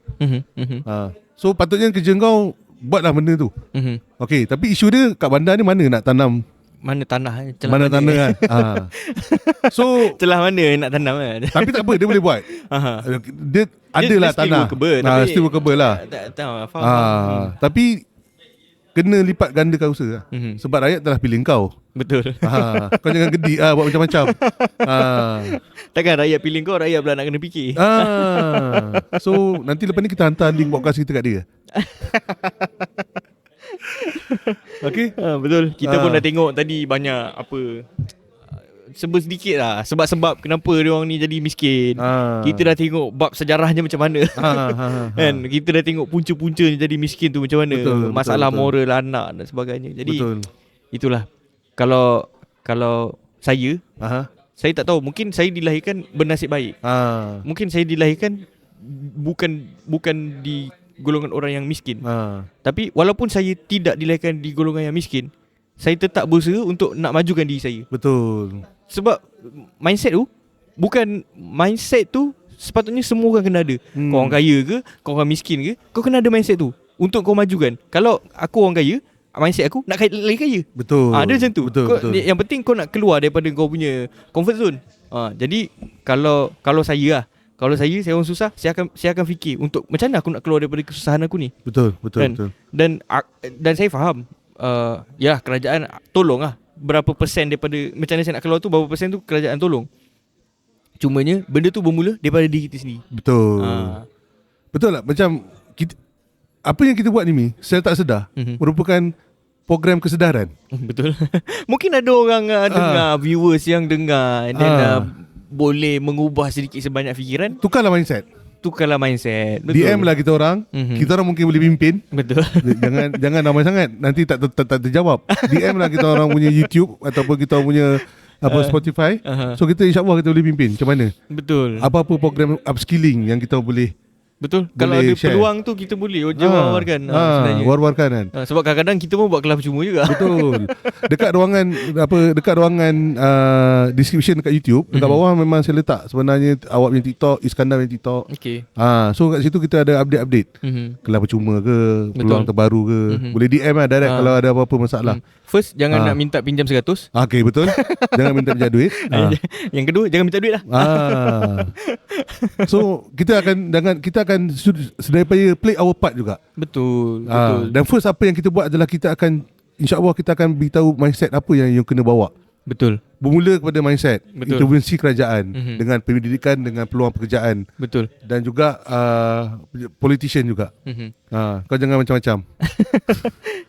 So patutnya kerja kau buatlah benda tu. Tapi isu dia kat bandar ni mana nak tanam, mana tanah, celah mana tanah kan. So celah mana nak tanam kan. Tapi tak apa, dia boleh buat. Dia adalah tanah. Still workable lah. Faham. Tapi kena lipat gandakan usaha lah. Sebab rakyat telah pilih kau. Betul. Kau jangan gedik buat macam-macam. Takkan rakyat pilih kau, rakyat pula nak kena fikir. So nanti lepas ni kita hantar link podcast kita kat dia. Okay. Betul. Kita pun dah tengok tadi banyak apa, sedikit lah sebab-sebab kenapa dia orang ni jadi miskin. Kita dah tengok bab sejarahnya macam mana. Kan, kita dah tengok punca-puncanya jadi miskin tu macam mana. Betul, masalah betul, moral anak dan sebagainya. Jadi betul, itulah. Kalau saya saya tak tahu, mungkin saya dilahirkan bernasib baik. Mungkin saya dilahirkan bukan di golongan orang yang miskin. Tapi walaupun saya tidak dilahirkan di golongan yang miskin, saya tetap berusaha untuk nak majukan diri saya. Betul. Sebab mindset tu sepatutnya semua orang kena ada. Kau orang kaya ke, kau orang miskin ke, kau kena ada mindset tu untuk kau majukan. Kalau aku orang kaya, mindset aku nak lagi kaya. Betul. Dia macam tu. Betul. Yang penting kau nak keluar daripada kau punya comfort zone. Jadi kalau saya orang susah, saya akan fikir untuk macam mana aku nak keluar daripada kesusahan aku ni. Betul. Dan saya faham, ya kerajaan tolong lah. Berapa persen daripada macam mana saya nak keluar tu, berapa persen tu kerajaan tolong. Cumanya benda tu bermula daripada diri kita sendiri. Betul. Betul lah. Macam kita, apa yang kita buat ni secara tak sedar merupakan program kesedaran. Betul. Mungkin ada orang dengar, viewers yang dengar, and then boleh mengubah sedikit sebanyak fikiran. Tukarlah mindset. Betul. DM lah kita orang. Kita orang mungkin boleh pimpin. Betul. Jangan ramai sangat, nanti tak terjawab. DM lah kita orang punya YouTube ataupun kita orang punya Spotify. So kita insyaAllah kita boleh pimpin macam mana. Betul. Apa program upskilling yang kita boleh. Betul. Kalau ada share peluang tu kita boleh war-warkan sebenarnya. War-warkan kan. Sebab kadang-kadang kita pun buat kelas percuma juga. Betul. Dekat ruangan description dekat YouTube, dekat bawah memang saya letak sebenarnya awak punya TikTok, Iskandar punya TikTok. Okay. So kat situ kita ada update. Kelas percuma ke, peluang terbaru ke. Boleh DM lah direct kalau ada apa-apa masalah. First, jangan nak minta pinjam 100. Okay, betul. Jangan minta pinjam duit. Yang kedua, jangan minta duit lah. So kita akan sedaya play our part juga. Betul. Dan first apa yang kita buat adalah kita akan, insyaAllah kita akan beritahu mindset apa yang kena bawa. Betul. Bermula kepada mindset. Betul. Intervensi kerajaan dengan pendidikan, dengan peluang pekerjaan. Betul. Dan juga politician juga. Kau jangan macam-macam.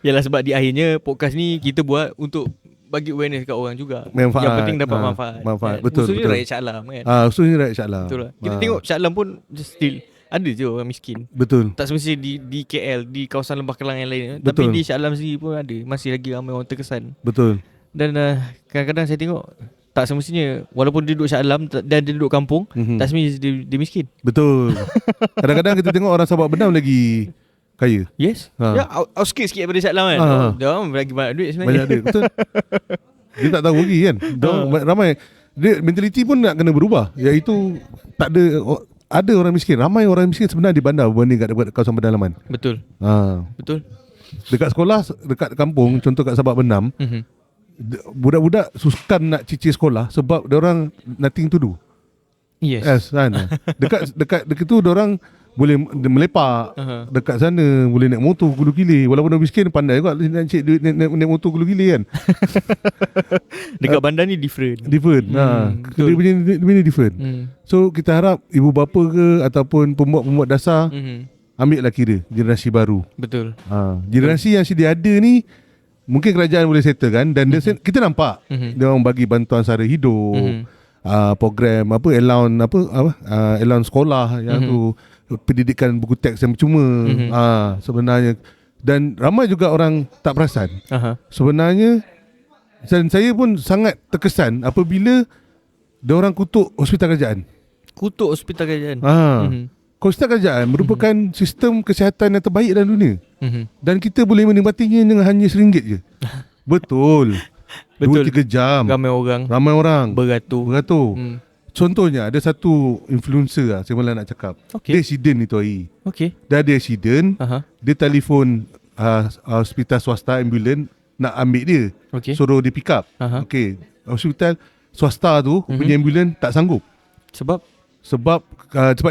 Yalah, sebab di akhirnya podcast ni kita buat untuk bagi awareness kat orang juga. Manfaat. Yang penting dapat manfaat. Betul. Khususnya rakyat Shah Alam kan. Khususnya rakyat Shah Alam. Betul lah. Kita tengok Shah Alam pun still ada je orang miskin. Betul. Tak semestinya di KL, di kawasan Lembah Kelang yang lain. Betul. Tapi di Shah Alam sendiri pun ada. Masih lagi ramai orang terkesan. Betul. Dan kadang-kadang saya tengok tak semestinya, walaupun dia duduk Shah Alam dan dia duduk kampung, tak semestinya dia miskin. Betul. Kadang-kadang kita tengok orang Sabak Benam lagi kaya. Yes. Ya, outskirts sikit daripada Shah Alam kan. Dia orang lagi banyak duit sebenarnya. Banyak duit. Betul. Dia tak tahu lagi kan. Ramai dia mentaliti pun nak kena berubah, iaitu tak ada orang miskin. Ramai orang miskin sebenarnya di bandar berbanding dekat kawasan pedalaman. Betul. Betul. Dekat sekolah, dekat kampung, contoh kat Sabak Benam, budak-budak sukan nak cicir sekolah sebab diorang nothing to do. Yes. Kan. Dekat tu diorang boleh melepak. Dekat sana boleh naik motor gulu gili. Walaupun orang miskin pandai juga nak cik duit naik motor gulu gili kan. Dekat bandar ni different. Dia punya different. So kita harap ibu bapa ke ataupun pembuat dasar ambil lah kira generasi baru. Betul. Generasi yang sedia ada ni mungkin kerajaan boleh settle kan. Dan kita nampak dia orang bagi bantuan sara hidup, program allowance sekolah yang tu, pendidikan buku teks yang percuma sebenarnya. Dan ramai juga orang tak perasan sebenarnya. Dan saya pun sangat terkesan apabila diorang kutuk hospital kerajaan. Hospital kerajaan merupakan sistem kesihatan yang terbaik dalam dunia. Dan kita boleh menikmatinya dengan hanya RM1 je. Betul. 2-3 jam. Ramai orang beratur. Contohnya ada satu influencer saya malah nak cakap. Dia accident itu hari. Dia ada accident. Dia telefon hospital swasta, ambulan nak ambil dia. Suruh dia pick up. Hospital swasta tu punya ambulan tak sanggup. Sebab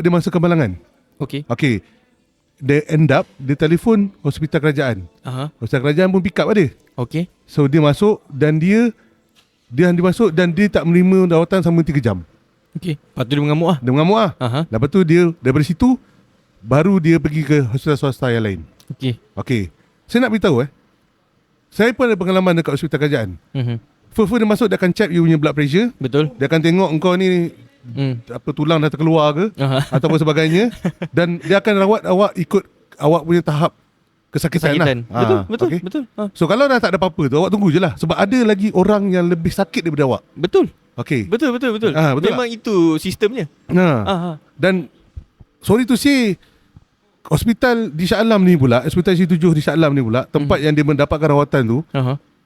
dia masa kemalangan. dia end up dia telefon hospital kerajaan. Hospital kerajaan pun pick up ada. Okay. So dia masuk dan dia masuk dan dia tak menerima rawatan selama 3 jam. Okay. Lepas tu dia mengamuk lah. Dia mengamuk lah. Lepas tu dia daripada situ baru dia pergi ke hospital swasta yang lain. Okay. Saya nak beritahu saya pun ada pengalaman dekat hospital kerajaan. First dia masuk, dia akan check you punya blood pressure. Betul. Dia akan tengok engkau ni apa tulang dah terkeluar ke ataupun sebagainya. Dan dia akan rawat awak ikut awak punya tahap kesakitan. Lah. Betul. So kalau dah tak ada apa-apa tu, awak tunggu je lah. Sebab ada lagi orang yang lebih sakit daripada awak. Betul. Okay. Betul. Betul Memang tak? itu sistemnya. Dan sorry to say, hospital di Shah Alam ni pula, hospital C7 di Shah Alam ni pula, tempat yang dia mendapatkan rawatan tu,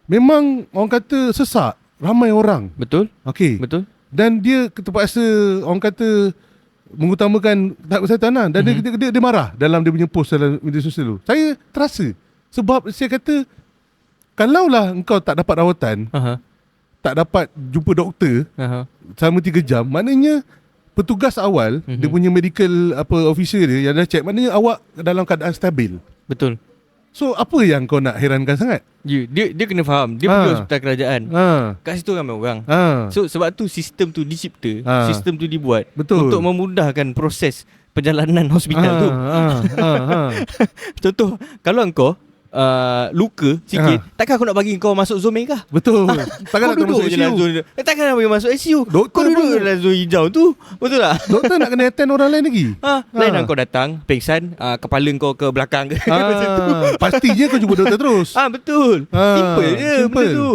memang orang kata sesak, ramai orang. Betul. Okay. Betul. Dan dia terpaksa orang kata mengutamakan tahap kesihatan lah. Dan dia marah dalam dia punya post dalam media sosial tu. Saya terasa. Sebab saya kata, kalaulah engkau tak dapat rawatan, tak dapat jumpa doktor selama 3 jam, maknanya petugas awal, dia punya medical officer dia yang dah check, maknanya awak dalam keadaan stabil. Betul. So apa yang kau nak herankan sangat? Dia kena faham. Dia pergi hospital kerajaan. Kat situ ramai orang. So sebab tu sistem tu dicipta, sistem tu dibuat. Betul. Untuk memudahkan proses perjalanan hospital tu. Contoh, kalau engkau luka sikit, takkan aku nak bagi kau masuk zone merah. Betul. Takkan nak duduk masuk je dalam ICU. zone. Takkan nak bagi masuk ICU. Doktor Kau duduk pun- dalam zone hijau tu. Betul tak? Doktor nak kena attend orang lain lagi. Lain lah kau datang pengsan, kepala kau ke belakang ke. Macam tu. Pastinya kau jumpa doktor terus. Betul. Simple je benda tu.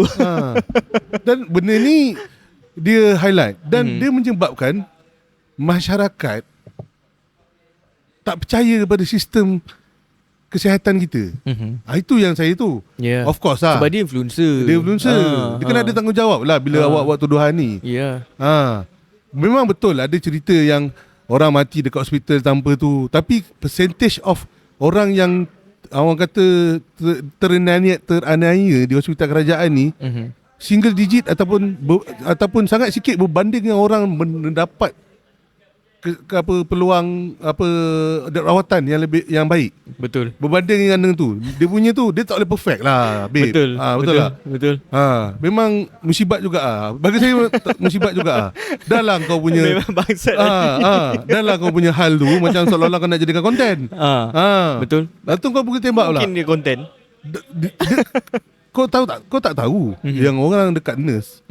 Dan benda ni dia highlight dan dia menyebabkan masyarakat tak percaya kepada sistem kesihatan kita. Itu yang saya tu. Yeah. Of course lah. Sebab dia influencer. Dia kena ada tanggungjawab lah bila awak buat tuduhan ni. Ya. Memang betul ada cerita yang orang mati dekat hospital tanpa tu. Tapi percentage of orang yang orang kata teraniaya di hospital kerajaan ni single digit ataupun sangat sikit berbanding dengan orang mendapat peluang rawatan yang baik. Betul. Berbanding dengan tu. Dia punya tu dia tak boleh perfect lah, babe. Betul. Betul lah. Betul. Memang musibat juga bagi saya musibat juga Dah lah kau punya Memang bangsat. Dah lah kau punya hal tu macam seolah-olah kau nak jadikan konten. Betul. Lepas tu kau pergi tembak pula. Mungkin dia konten. Kau tahu tak? Kau tak tahu yang orang dekat nurse,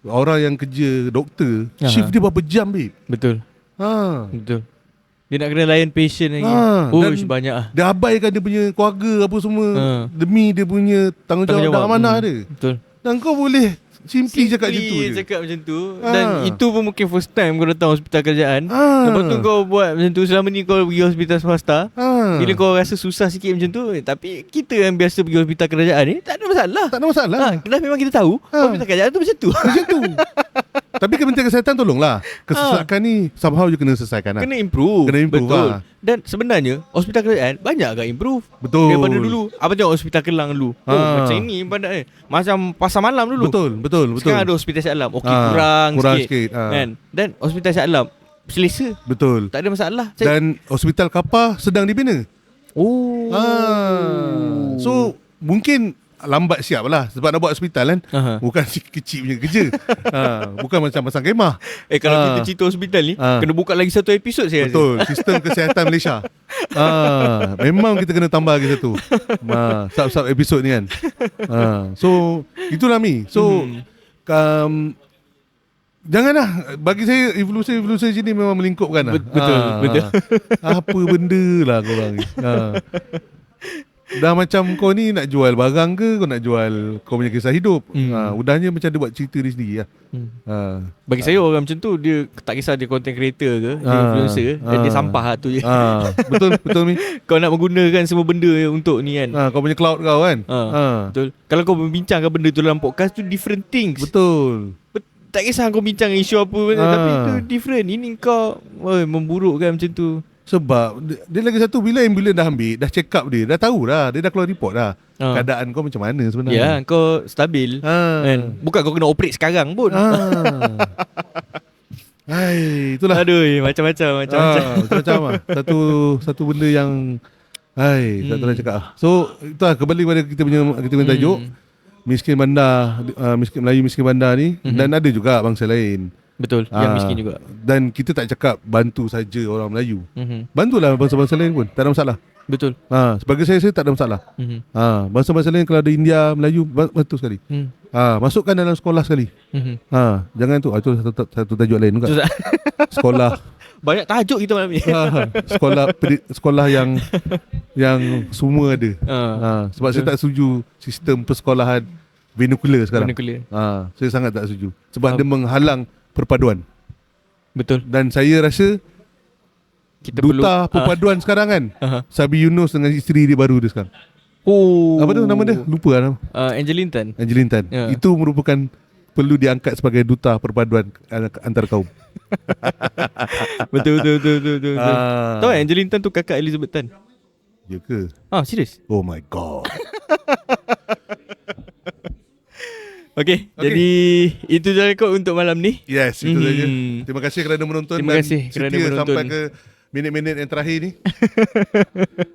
orang yang kerja doktor, shift dia berapa jam, babe? Betul. Betul. Dia nak kena layan patient lagi. Banyak lah. Dia abaikan dia punya keluarga apa semua demi dia punya tanggungjawab dan amanah dia. Betul. Dan kau boleh simply cakap gitu je. Cakap macam tu. Dan itu pun mungkin first time kau datang hospital kerajaan. Lepas tu kau buat macam tu. Selama ni kau pergi hospital swasta. Bila kau rasa susah sikit macam tu, tapi kita yang biasa pergi hospital kerajaan ni tak ada masalah. Tak ada masalah. Dah memang kita tahu hospital kerajaan tu macam tu. Macam tu. Tapi Kementerian Kesihatan tolonglah. Kesesakan ni somehow je kena selesaikan lah. Kena improve. Betul. Dan sebenarnya hospital kerajaan banyak agak improve. Betul. Daripada dulu. Apa tengok hospital Kelang dulu. Macam ini pandai. Macam pasar malam dulu. Betul. Sekarang ada hospital Shah Alam. Kurang sikit. Kan? Dan hospital Shah Alam selesa. Betul. Tak ada masalah. Dan hospital Kapar sedang dibina. So mungkin lambat siap lah sebab nak buat hospital kan. Bukan kecil punya kerja. Bukan macam pasang kemah. Kalau kita cerita hospital ni kena buka lagi satu episod saya Betul. Sistem kesihatan Malaysia. Memang kita kena tambah lagi satu sub episod ni kan. So itulah Mi. So janganlah, bagi saya influencer sini memang melingkupkan lah. Betul. Apa benda lah korang ni. Dah macam kau ni nak jual barang ke, kau nak jual kau punya kisah hidup. Udahnya macam dia buat cerita dia sendiri lah. Bagi saya orang macam tu, dia tak kisah dia content creator ke, dia influencer ke, dan dia sampah lah tu je. Betul Mi. Kau nak menggunakan semua benda untuk ni kan. Kau punya cloud kau kan. Betul. Kalau kau membincangkan benda tu dalam podcast tu different things. Betul. Tak kisah kau bincang isu apa tapi tu different. Ini kau memburukkan macam tu. Sebab dia lagi satu, bila ambulans dah ambil, dah check up dia, dah tahu dah, dia dah keluar report dah keadaan kau macam mana sebenarnya. Ya, kau stabil kan? Bukan kau kena operate sekarang pun. Itulah. Aduh, macam-macam Macam-macam lah. Satu benda yang Hai, tak tahu nak cakap. So, itulah kembali pada kita punya tajuk. Miskin bandar, Melayu miskin bandar ni. Dan ada juga bangsa lain. Betul, yang miskin juga. Dan kita tak cakap bantu saja orang Melayu. Bantulah bangsa-bangsa lain pun, tak ada masalah. Betul. Sebagai saya tak ada masalah. Bangsa-bangsa lain kalau ada India, Melayu, bantu sekali. Masukkan dalam sekolah sekali. Jangan tu, itu satu tajuk lain juga. Sekolah. Banyak tajuk kita malam ni. Sekolah yang semua ada. Sebab saya tak setuju sistem persekolahan vernacular sekarang. Saya sangat tak setuju. Sebab dia menghalang perpaduan. Betul. Dan saya rasa kita duta perpaduan sekarang kan, Sabi Yunus dengan isteri dia baru dia sekarang. Apa tu nama dia? Lupa nama. Angeline Tan. Itu merupakan perlu diangkat sebagai duta perpaduan antar kaum. Betul. Tahu Angeline Tan tu kakak Elizabeth Tan? Ya ke? Serius? Oh my god. Okay, jadi itu je kot untuk malam ni. Yes, itu saja. Terima kasih kerana menonton. Terima kasih kerana menonton sampai ke minit-minit yang terakhir ni.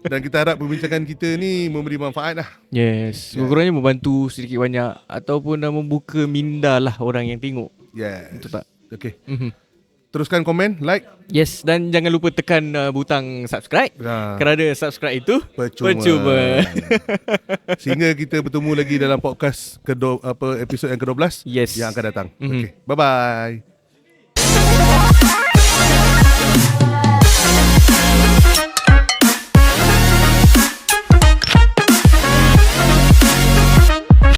Dan kita harap perbincangan kita ni memberi manfaat lah. Yes, kurang-kurangnya membantu sedikit banyak ataupun membuka minda lah orang yang tengok. Yes. Betul tak? Okay. Teruskan komen, like. Yes, dan jangan lupa tekan butang subscribe. Kerana subscribe itu percuma. Sehingga kita bertemu lagi dalam podcast episod yang ke-12 yang akan datang. Okay. Bye-bye.